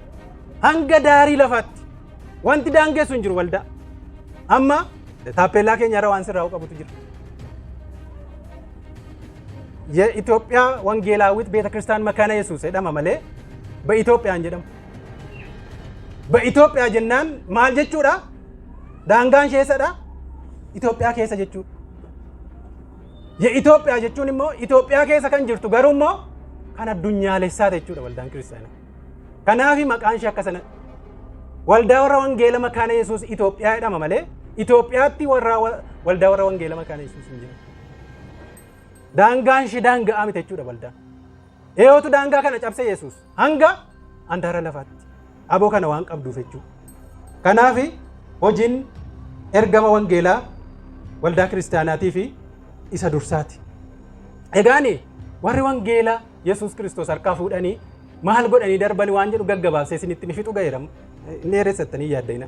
Speaker 1: Hanga daarii lafaatti wanti daangessu hin jiru waldaa. Amma taappeellaa keenya irra waan sirraa'uu qabutu jira. የኢትዮጵያ ወንጌላዊት ቤተክርስቲያን መካነ ኢየሱስ jedhama malee በኢትዮጵያን jedhamu. በኢትዮጵያ jennaan maal jechuudha? Daangaan isheesadha. Itoophiyaa keessa jechuudha. የኢትዮጵያ jechuun immoo Itoophiyaa keessa kan jirtu garuu immoo kan addunyaalessaa jechuudha waldaan kiristaanaa. Kanaaf maqaan ishee akka sana waldaa warra wangeela makaana Yesuus Itoophiyaa jedhama malee Itoophiyaatti warra waldaa warra wangeela makaana Yesuus hin jiru. Daangaan ishee daangaa miti jechuudha waldaan. Eeyootu daangaa kana cabse Yesuus hanga andaara lafaatti aboo kana waan qabduuf jechuudha. Kanaaf hojiin ergama wangeelaa waldaa kiristaanaatii fi isa dursaati. Egaani warri wangeelaa Yesuus Kiristoos harkaa fuudhanii maal godhanii darbanii waan jedhu gaggabaabsee isinitti ni fixu gaheeramu. Dheeressattanii yaaddayna.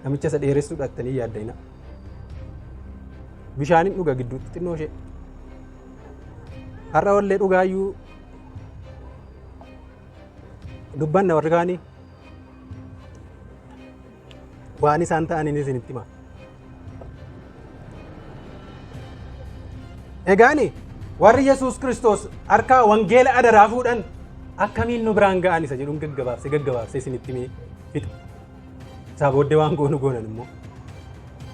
Speaker 1: Namicha isa dheeressuudhattanii yaaddayna. Bishaaniin dhuga gidduutti xinnoo ishee. Har'a wallee dhugaayyuu dubbanna warri kaanii waan isaan ta'aniin isinitti hima. Egaani warri Yesuus Kiristoos harkaa wangeela adaraa fuudhan akkamiin nu biraan ga'an isa jedhuun gaggabaabsee isinitti fixa. Isaa booddee waan goonu goonan immoo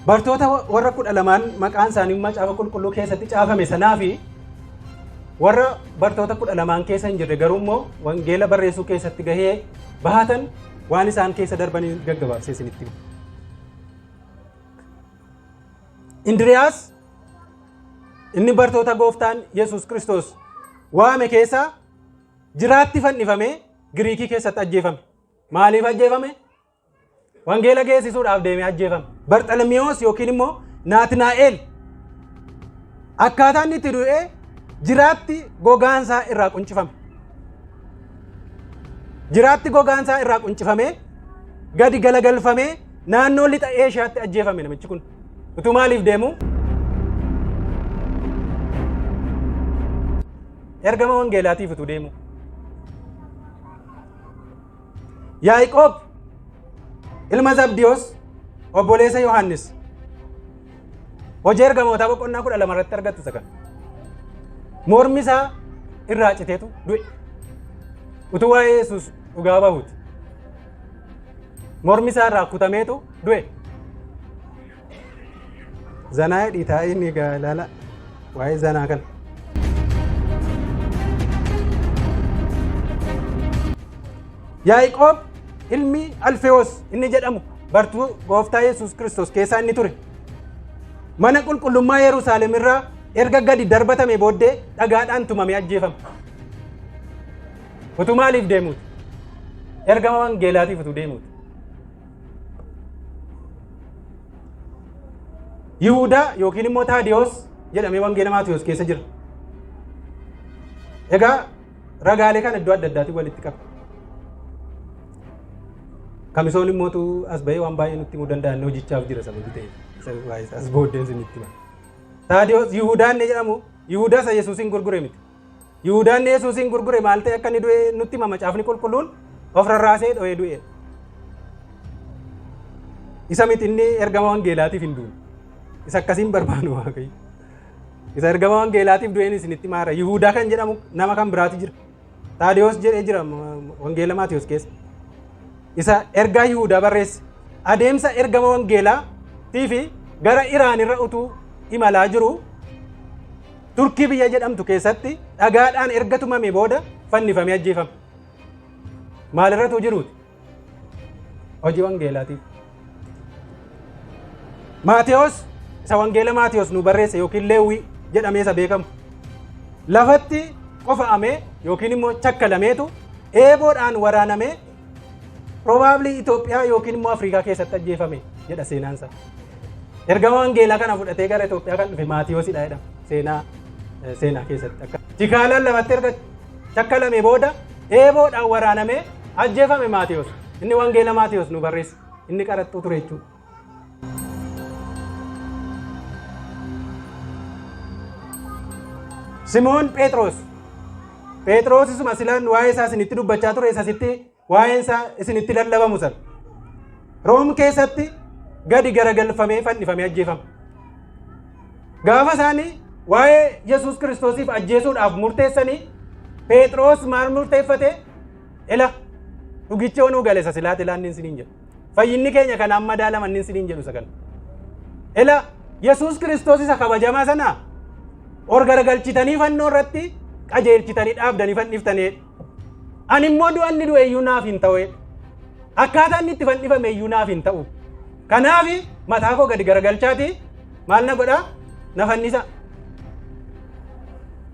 Speaker 1: bartoota warra 12 maqaan isaanii macaafa qulqulluu keessatti caafame sanaa fi warra bartoota 12 keessa hin jirre garuu immoo wangeela barreessuu keessatti gahee bahatan waan isaan keessa darbanii gaggabaabsee isinitti hima. Indiriyaas inni bartoota gooftaan Yesuus Kiristoos waame keessaa jiraatti fannifamee Giriikii keessatti ajjeefame. Maaliif ajjeefame? Wangeela geessisuudhaaf deemee ajjeefame. Barxalamiyoos yookiin immoo Naatinaa'el akkaataa inni itti du'ee jiraatti gogaansaa irraa quncifame. Jiraatti gogaansaa irraa quncifamee gadi galagalfamee naannoo lixa Eeshiyaatti ajjeefame namichi kun. Utuu maaliif deemu? Ergama wangeelaatiif utuu deemu. Yaaqoob ilma Zabdiyoos obboleessa Yohaannis hojii ergamootaa boqonnaa 12 irratti argattu isa kana. Mormi isaa irraa citeetu du'e. Utuu waa'ee Yesuus dhugaa bahuuti. Mormi isaa irraa kutameetu du'e. Zanaa dhiitaa inni gaalaala waa'ee zanaa kana. Yaaqoob ilmi Alfewoos inni jedhamu bartuu gooftaa Yesuus Kiristoos keessaa inni ture. Mana qulqullummaa Yerusaalem irraa erga gadi darbatame booddee dhagaadhaan tumamee ajjeefame. Utuu maaliif deemuuti? Ergama wangeelaatiif utuu deemuuti. Yihuudaa yookiin immoo Taadiyoos jedhamee wangeela Maatiyos keessa jira. Egaa ragaalee kana iddoo adda addaatti walitti qaba. Kamisoon immootu as bahee waan baay'ee nutti himuu danda'an hojichaaf jira sababii ta'eef as booddeen isinitti hima. Taadiyoos Yihuudaan jedhamu Yihuudaa isa Yesuusin gurgure miti. Yihuudaan Yesuusin gurgure maal ta'e akka inni du'e nutti hima macaafni qulqulluun of rarraasee dho'ee du'e. Isa miti inni ergama wangeelaatiif hin duune. Isa akkasiin barbaadu Waaqayyo. Isa ergama wangeelaatiif du'een isinitti maara. Yihuudaa kan jedhamu nama kan biraati jira. Taadiyoos jedhee jira wangeela Maatiyos keessa. Isa ergaa Yihuudaa barreesse. Adeemsa ergama wangeelaatii fi gara Iraan irra utuu imalaa jiru Turkii biyya jedhamtu keessatti dhagaadhaan erga tumame booda fannifamee ajjeefame. Maalirratu jiruuti? Hojii wangeelaatiif. Maatiyos isa wangeela Maatiyos nu barreesse yookiin Leewwii jedhamee isa beekamu. Lafatti qofa'amee yookiin immoo chakkalameetu eeboodhaan waraanamee probably Itoophiyaa yookiin immoo Afrikaa keessatti ajjeefame jedha seenaansa. Ergama wangeelaa kana fudhatee gara Itoophiyaa kan dhufe Maatiyoosidha jedhama seenaa keessatti. Jikaalaan lamatti erga cakkalame booda eeboodhaan waraanamee ajjeefame Maatiyoos. Inni wangeela Maatiyoos nu barreessa. Inni qaraxxuu ture jechuudha. Simoon Phexros isuma silaan waa'ee isaa isinitti dubbachaa ture isasitti waa'een isaa isinitti lallabamu sana. Room keessatti gadi garagalfamee fannifamee ajjeefama. Gaafa isaanii waa'ee Yesuus Kiristoosiif ajjeesuudhaaf murteessanii Phexros maal murteeffate? Ela dhugicha onuu gale isa silaate laannin siniin jedhu. Fayyinni keenya kan amma daalamannin siniin jedhu isa kana. Ela Yesuus Kiristoos isa kabajamaa sana or garagalchitanii fannoo irratti qajeelchitanii dhaabdanii fanniftanii. Ani immoo du'anni du'e iyyuu naaf hin ta'u. Akkaataa inni itti fannifame iyyuu naaf hin ta'u. Kanaaf mataa koo gadi garagalchaati maal na godha? Na fannisa.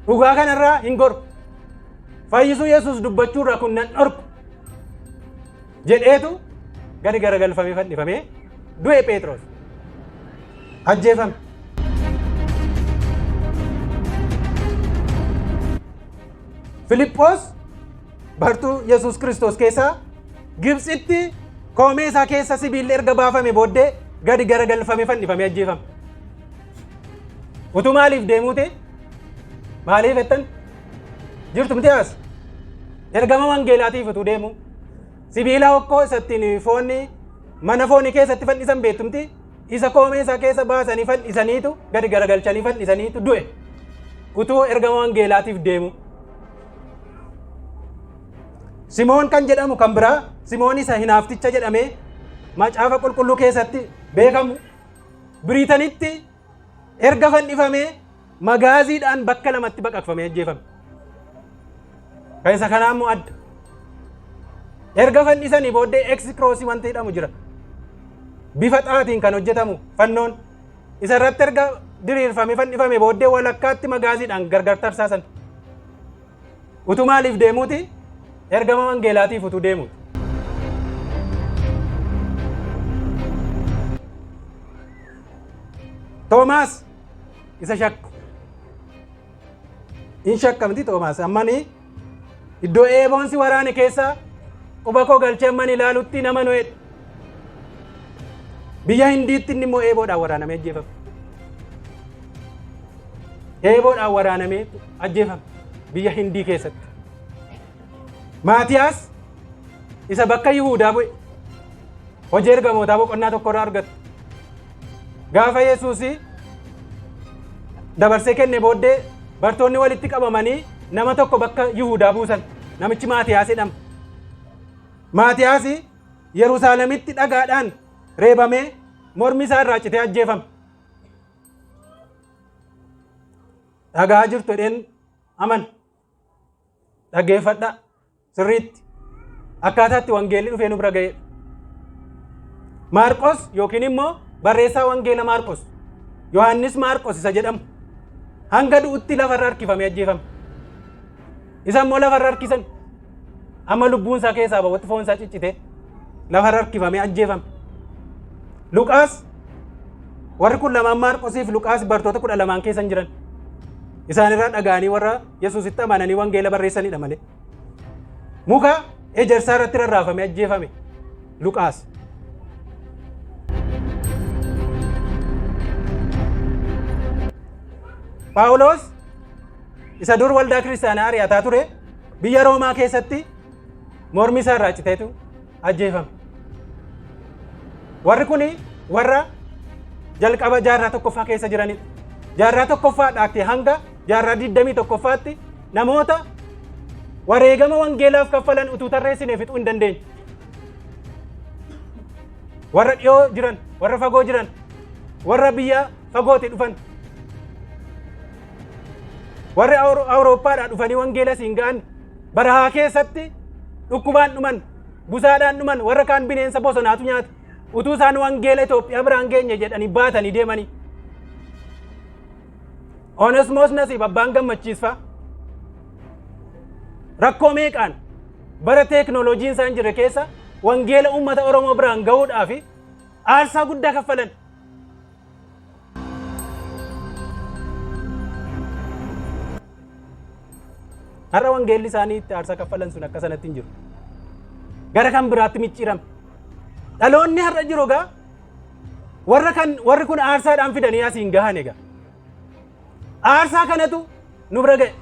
Speaker 1: Dhugaa kanarraa hin goru. Fayyisuu Yesuus dubbachuurraa kun nan dhorku jedheetu gadi garagalfamee fannifamee du'e Phexros. Ajjeefame. Filiphos bartuu Yesuus Kiristoos keessaa Gibxitti koomee isaa keessa sibiilli erga baafame booddee gadi garagalfamee fannifamee ajjeefame. Utuu maaliif deemuute? Maaliif jettan? Jirtu miti as? Ergama wangeelaatiif utuu deemu sibiila hokkoo isattiin foonni mana foonii keessatti fannisan beektumti isa koomee isaa keessa baasanii fannisaniitu gadi garagalchanii fannisaniitu du'e. Utuu ergama wangeelaatiif deemu. Simoon kan jedhamu kan biraa Simoon isa hinaafticha jedhamee macaafa qulqulluu keessatti beekamu Biriitanitti erga fannifamee magaaziidhaan bakka lamatti baqaqfamee ajjeefame. Kan isa kanaa immoo adda. Erga fannisanii booddee eksikroosii wanti jedhamu jira. Bifa xaatiin kan hojjetamu fannoon isa irratti erga diriirfamee fannifame booddee walakkaatti magaaziidhaan gargar tarsaasan. Utuu maaliif deemuuti? Ergama wangeelaatiif utuu deemuuti. Toomaas isa shakku. In shakkamti Toomaas ammanii iddoo eeboonsi waraane keessa quba koo galchee amman ilaalutti nama nu'edha. Biyya Hindiitti inni immoo eeboodhaan waraanamee ajjeefame. Eeboodhaan waraanamee ajjeefame biyya Hindii keessatti. Maatiyaas isa bakka Yihuudaa bu'e hojii ergamootaa boqonnaa tokkorraa argatu. Gaafa Yesuusii dabarsee kenne booddee bartoonni walitti qabamanii nama tokko bakka Yihuudaa buusan. Namichi Maatiyaas jedhama. Maatiyaas Yerusaalemitti dhagaadhaan reebamee mormi isaa irraa citee ajjeefame. Dhagaa jirtu jedheen aman. Dhaggeeffadhaa sirriitti akkaataatti wangeelli dhufee nu bira ga'e. Maarqos yookiin immoo barreessaa wangeela Maarqos Yohaannis Maarqos isa jedhamu hanga du'utti lafarra harkifamee ajjeefame. Isa immoo lafarra harkisan amma lubbuun isaa keessaa ba'utti foon isaa ciccite lafarra harkifamee ajjeefame. Luqaas warri kun lamaan Maarqosiif Luqaas bartoota 12 keessan jiran isaan irraa dhaga'anii warra Yesuusitti amananii wangeela barreessanidha malee. Muka ejersaa irratti rarraafamee ajjeefame Luqaas. Phaawulos isa dur waldaa kiristaanaa ari'ataa ture biyya Roomaa keessatti mormi isaa irraa citeetu ajjeefame. Warri kun warra jalqaba jaarraa tokkoffaa keessa jiranidha. Jaarraa tokkoffaadhaatti hanga jaarraa 21ffaatti namoota wareegama wangeelaaf kaffalan utuu tarreessinee fixuu hin dandeenye. Warra dhiyoo jiran, warra fagoo jiran, warra biyya fagooti dhufan, warri Awurooppaadhaa dhufanii wangeela siin ga'an barahaa keessatti dhukkubaan dhuman, busaadhaan dhuman, warra kaan bineensa bosonaatu nyaata. Utuu isaan wangeela Itoophiyaa biraan geenye jedhanii baatanii deemanii. Onesmoos Nasiib abbaan gammachiisfaa rakkoo meeqaan bara teeknooloojiin isaan jire keessa wangeela uummata Oromoo biraan ga'uudhaaf aarsaa guddaa kaffalan. Har'a wangeelli isaanii itti aarsaa kaffalan sun akka sanatti hin jiru. Gara kan biraatti micciirame. Dhaloonni har'a jiru egaa warri kun aarsaadhaan fidanii asiin gahan egaa. Aarsaa kanatu nu bira ga'e.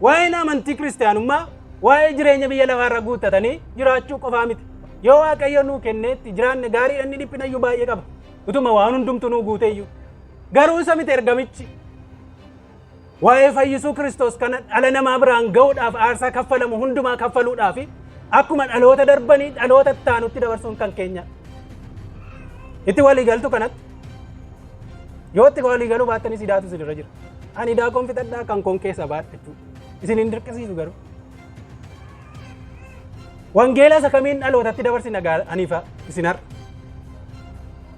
Speaker 1: Waa'een amantii kiristaanummaa waa'ee jireenya biyya lafaarra guuttatanii jiraachuu qofaa miti. Yoo Waaqayyo nuu kenneetti jiraanne gaarii inni dhiphinayyuu baay'ee qaba. Utuma waan hundumtu nuu guuteeyyuu. Garuu isa miti ergamichi. Waa'ee fayyisuu Kiristoos kana dhala namaa biraan ga'uudhaaf aarsaa kaffalamu hundumaa kaffaluudhaaf akkuma dhaloota darbanii dhaloota taanutti dabarsuun kan keenya. Itti walii galtu kanatti yoo itti walii galuu baattanis idaatu isinirra jira. Ani idaa koon fixadhaa kan koon keessa baadha jechuudha. Isin hin dirqisiisu garuu. Wangeela isa kamiin dhalootatti dabarsina aniifa isin har'a.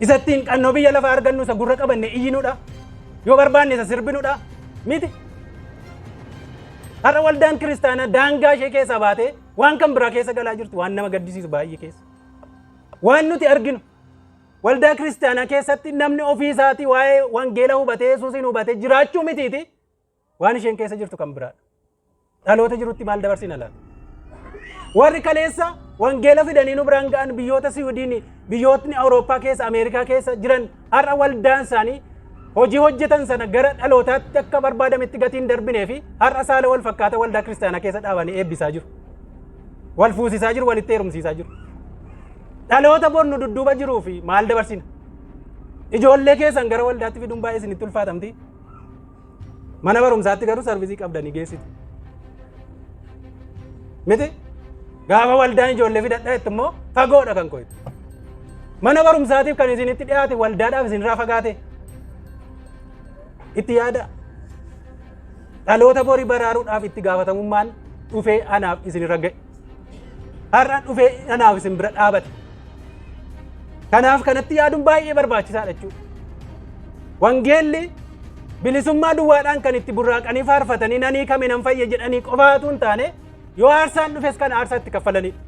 Speaker 1: Isattiin qannoo biyya lafaa argannu isa gurra qabanne iyyinuudha. Yoo barbaanne isa sirbinuudha. Miti. Har'a waldaan kiristaanaa daangaa ishee keessa baatee waan kan biraa keessa galaa jirtu waan nama gaddisiisu baay'ee keessa. Waan nuti arginu waldaa kiristaanaa keessatti namni ofii isaatii waa'ee wangeela hubatee Yesuusin hubatee jiraachuu mitiiti waan isheen keessa jirtu kan biraadha. Dhaloota jirutti maal dabarsina laata? Warri kaleessa wangeela fidanii nu biraan ga'an biyyoota Siwiidin, biyyootni Awurooppaa keessa, Ameerikaa keessa jiran har'a waldaan isaanii hojii hojjetan sana gara dhalootaatti akka barbaadametti gatiin darbinee fi har'a saala wal fakkaata waldaa kiristaanaa keessa dhaabanii eebbisaa jiru. Wal fuusisaa jiru, walitti heerumsiisaa jiru. Dhaloota bonnu dudduuba jiruu fi maal dabarsina? Ijoollee keessan gara waldaatti fiduun baay'ee isinitti ulfaatamti. Mana barumsaatti garuu sarvisii qabdanii geessitu. Miti? Gaafa waldaan ijoollee fidadhaa jettu immoo fagoodha kan koyitu. Mana barumsaatiif kan isinitti dhiyaate waldaadhaaf isinirraa fagaate. Itti yaada. Dhaloota borii baraaruudhaaf itti gaafatamummaan dhufee anaaf isinirra ga'e. Har'a dhufee anaaf isin bira dhaabate. Kanaaf kanatti yaaduun baay'ee barbaachisaadha jechuudha. Wangeelli bilisummaa duwwaadhaan kan itti burraaqanii faarfatanii nanii kame nan fayya jedhanii qofaatu hin taane yoo aarsaan dhufes kan aarsaa itti kaffalanidha.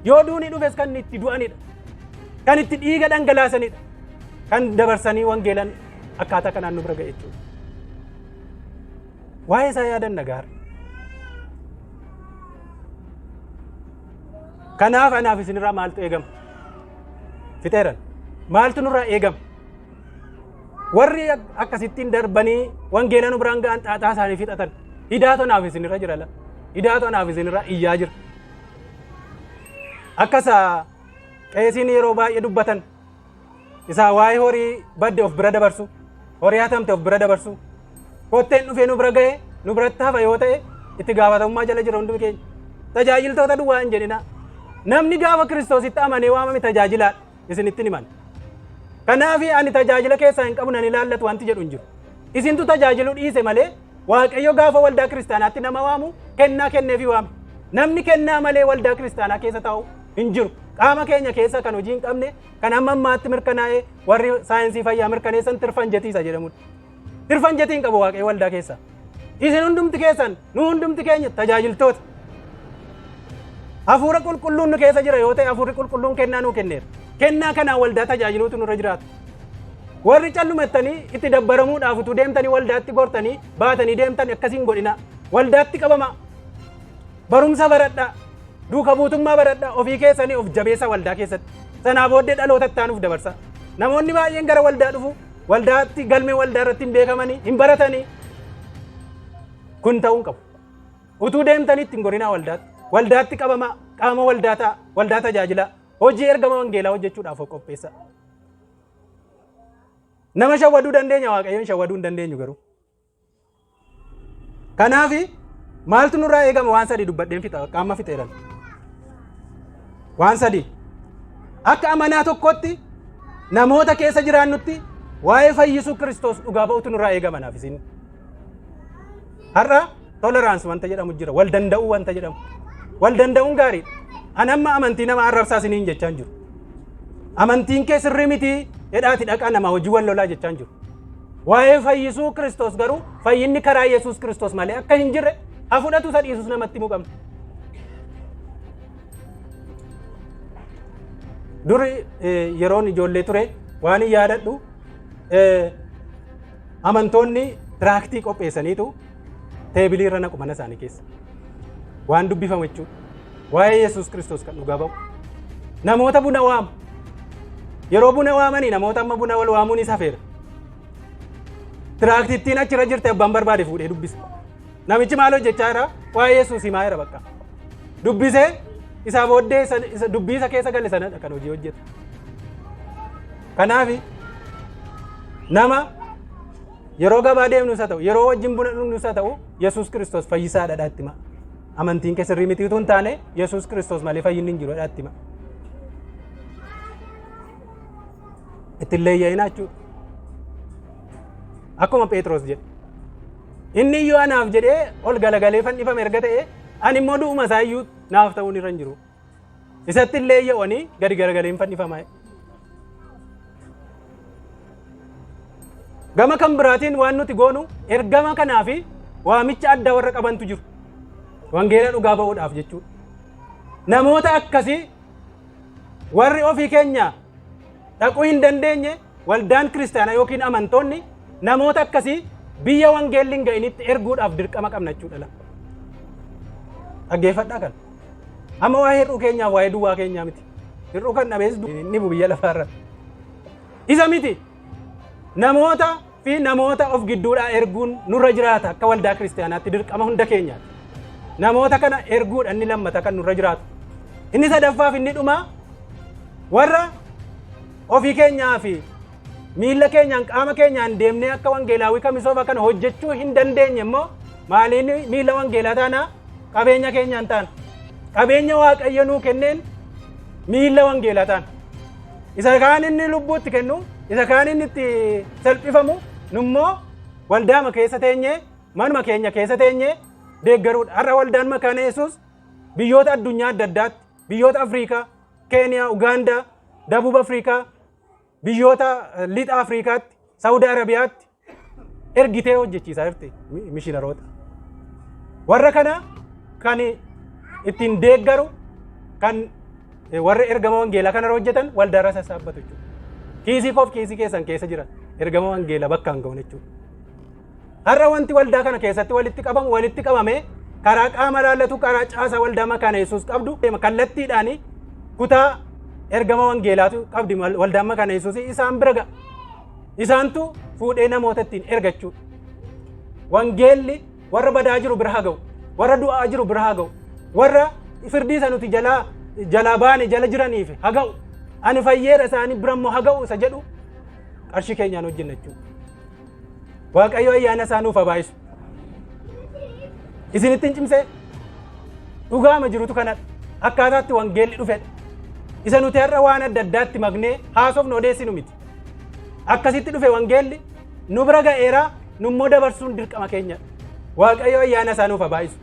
Speaker 1: Yoo duunii dhufes kan itti du'anidha. Kan itti dhiiga dhangalaasanidha. Kan dabarsanii wangeelan akkaataa kanaan nu bira ga'e jechuudha. Waa'ee isaa yaadan nagaara. Kanaaf anaaf isinirraa maaltu eegama? Fixeeran. Maaltu nurraa eegama? Warri akkasittiin darbanii wangeela nu biraan ga'an xaaxaa isaanii fixatan. Hidaato naaf isinirra jira la. Hidaato naaf isinirra iyyaa jira. Akkasa qeesiin yeroo baay'ee dubbatan isaa waa'ee horii badde of bira dabarsu, horii hatamte of bira dabarsu, kotteen dhufee nu bira ga'e, nu biratti hafa yoo ta'e itti gaafatamummaa jala jira hundi keenya. Tajaajiltoota duwwaa hin jedhina. Namni gaafa Kiristoositti amanee waamame tajaajilaadha isinitti himan. Kanaaf ani tajaajila keessaa hin qabu nan ilaallatu wanti jedhu hin jiru. Isintu tajaajiluu dhiise malee Waaqayyo gaafa waldaa kiristaanaatti nama waamu kennaa kenneefi waame. Namni kennaa malee waldaa kiristaanaa keessa taa'u hin jiru. Qaama keenya keessa kan hojii hin qabne kan amma ammaatti mirkanaa'ee warri saayinsii fayyaa mirkaneessan tirfanjetiisa jedhamudha. Tirfanjetii hin qabu Waaqayyo waldaa keessa. Isin hundumti keessan nu hundumti keenya tajaajiltoota. Hafuura qulqulluun nu keessa jira yoo ta'e hafuurri qulqulluun kennaa nuu kenneera. Kennaa kanaan waldaa tajaajiluutu nurra jiraata. Warri callumattanii itti dabbaramuudhaaf utuu deemtanii waldaatti gortanii baatanii deemtan akkasiin godhina. Waldaatti qabama. Barumsa baradhaa. Duuka buutummaa baradhaa. Ofii keessanii of jabeessa waldaa keessatti. Sanaa booddee dhaloota ittaanuuf dabarsa. Namoonni baay'een gara waldaa dhufu. Waldaatti galmee waldaa irratti hin beekamanii hin baratanii. Kun ta'uu hin qabu. Utuu deemtanii itti hin gorinaa waldaatti. Waldaatti qabama. Qaama waldaa ta'a. Waldaa tajaajila. Hojii ergama wangeelaa hojjechuudhaaf of qopheessa. Nama shawwaduu dandeenya Waaqayyoon shawwaduu hin dandeenyu garuu. Kanaaf maaltu nurraa eegama waan sadii dubbadheen fixa qaama fixeeran. Waan sadii. Akka amanaa tokkotti namoota keessa jiraannutti waa'ee fayyisuu Kiristoos dhugaa ba'utu nurraa eegama naaf isin. Har'a tolerance wanta jedhamu jira. Wal danda'uu wanta jedhamu. Wal danda'uun gaariidha. Ani amma amantii nama arrabsaa isiniin jechaan jiru. Amantiin kee sirrii miti jedhaati dhaqaa nama hojii wal lolaa jechaan jiru. Waa'ee fayyisuu Kiristoos garuu fayyinni karaa Yesuus Kiristoos malee akka hin jirre hafudhatu isa dhiisuus namatti himuu qabna. Duri yeroon ijoollee ture waan hin yaadadhu amantoonni tiraaktii qopheessaniitu teebilii irra naqu mana isaanii keessa. Waan dubbifamu jechuudha. Waa'ee Yesuus Kiristoos kan dhugaa ba'u. Namoota buna waamu. Yeroo buna waamanii namoota amma buna wal waamuun isa feera. Tiraaktiittiin achirra jirte abbaan barbaade fuudhee dubbisa. Namichi maal hojjechaa jira? Waa'ee Yesuus himaa jira bakka. Dubbisee isaa booddee isa dubbii isa keessa gale sanadha kan hojii hojjetu. Kanaaf nama yeroo gabaa deemnus haa ta'u, yeroo wajjin buna dhugnus haa ta'u, Yesuus Kiristoos fayyisaadha itti hima. Amantiin keessa sirrii miti utuu hin taane Yesuus Kiristoos malee fayyinni hin jiru itti hima. Ittiin leeyyaa'inaa jechuudha. Akkuma Phexros jedhe. Inni iyyuu anaaf jedhee ol galagalee fannifame erga ta'e ani immoo du'uma isaa iyyuu naaf ta'uun irra hin jiru. Isatti illee leeyyaa'anii gadi garagaleen fannifamaa. Gama kan biraatiin waan nuti goonu ergama kanaa fi waamicha adda warra qabantu jiru. Wangeela dhugaa ba'uudhaaf jechuudha. Namoota akkasii warri ofii keenya dhaquu hin dandeenye waldaan kiristaanaa yookiin amantoonni namoota akkasii biyya wangeelli hin ga'initti erguudhaaf dirqama qabna jechuudha. Dhaggeeffadhaa kan. Amma waa'ee hir'uu keenyaaf waa'ee duwwaa keenyaa miti. Hir'uu kan dhabees ni biyya lafaarra. Isa miti. Namoota fi namoota of gidduudhaa erguun nurra jiraata akka waldaa kiristaanaatti dirqama hunda keenyaati. Namoota kana erguudhaan inni lammata kan nurra jiraatu. Inni sadaffaaf inni dhumaa warra ofii keenyaa fi miilla keenyaan qaama keenyaan deemnee akka wangeelaawii kamisoofa kana hojjechuu hin dandeenye immoo maaliin miilla wangeelaa taanaa qabeenya keenyaan taana. Qabeenya Waaqayyo nuu kenneen miilla wangeelaa taana. Isa kaan inni lubbuutti kennu, isa kaan inni itti salphifamu nummoo waldaama keessa teenyee manuma keenya keessa teenyee deeggaruudha. Har'a waldaan makaana Yesuus biyyoota addunyaa adda addaatti, biyyoota Afrikaa, Keeniyaa, Ugaandaa, Dabuub Afrikaa, biyyoota lixa Afrikaatti, Saawudi Arabiyaatti ergitee hojjechiisaa jirti mishiinaroota. Warra kana kan ittiin deeggaru kan warra ergama wangeelaa kana hojjetan waldaarra sassaabbatu jechuudha. Kiisii koof kiisii keessan keessa jira ergama wangeelaa bakka hin ga'u jechuudha. Har'a wanti waldaa kana keessatti walitti qabame karaa qaama laallatu karaa caasaa waldaa makaana Yesuus qabdu kallattiidhaan kutaa ergama wangeelaatu qabdi waldaan makaana Yesuus isaan bira ga'a. Isaantu fuudhee namoota ittiin ergachuudha. Wangeelli warra badaa jiru bira haa ga'u, warra du'aa jiru bira haa ga'u, warra firdii isa nuti jalaa baane jala jiraniif haa ga'u. Ani fayyeera isaanii bira immoo haa ga'u isa jedhu qarshii keenyaan hojjenna jechuudha. Waaqayyo ayyaana isaa nuuf haa baay'isu. Isinitti hin cimsee dhugaama jirutu kanadha. Akkaataatti wangeelli dhufedha. Isa nuti har'a waan adda addaatti magnee haasofnu odeessinu miti. Akkasitti dhufe wangeelli nu bira ga'eera nummoo dabarsuun dirqama keenya. Waaqayyo ayyaana isaa nuuf haa baay'isu.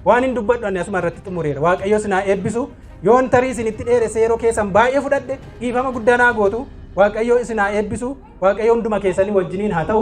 Speaker 1: Waan hin dubbadhu ani asuma irratti xumureera. Waaqayyo sinaa eebbisu. Yoon tarii isinitti dheeresse yeroo keessan baay'ee fudhadhe dhiifama guddaa naa gootu. Waaqayyo isinaa eebbisu. Waaqayyo hunduma keessanii wajjiniin haa ta'u.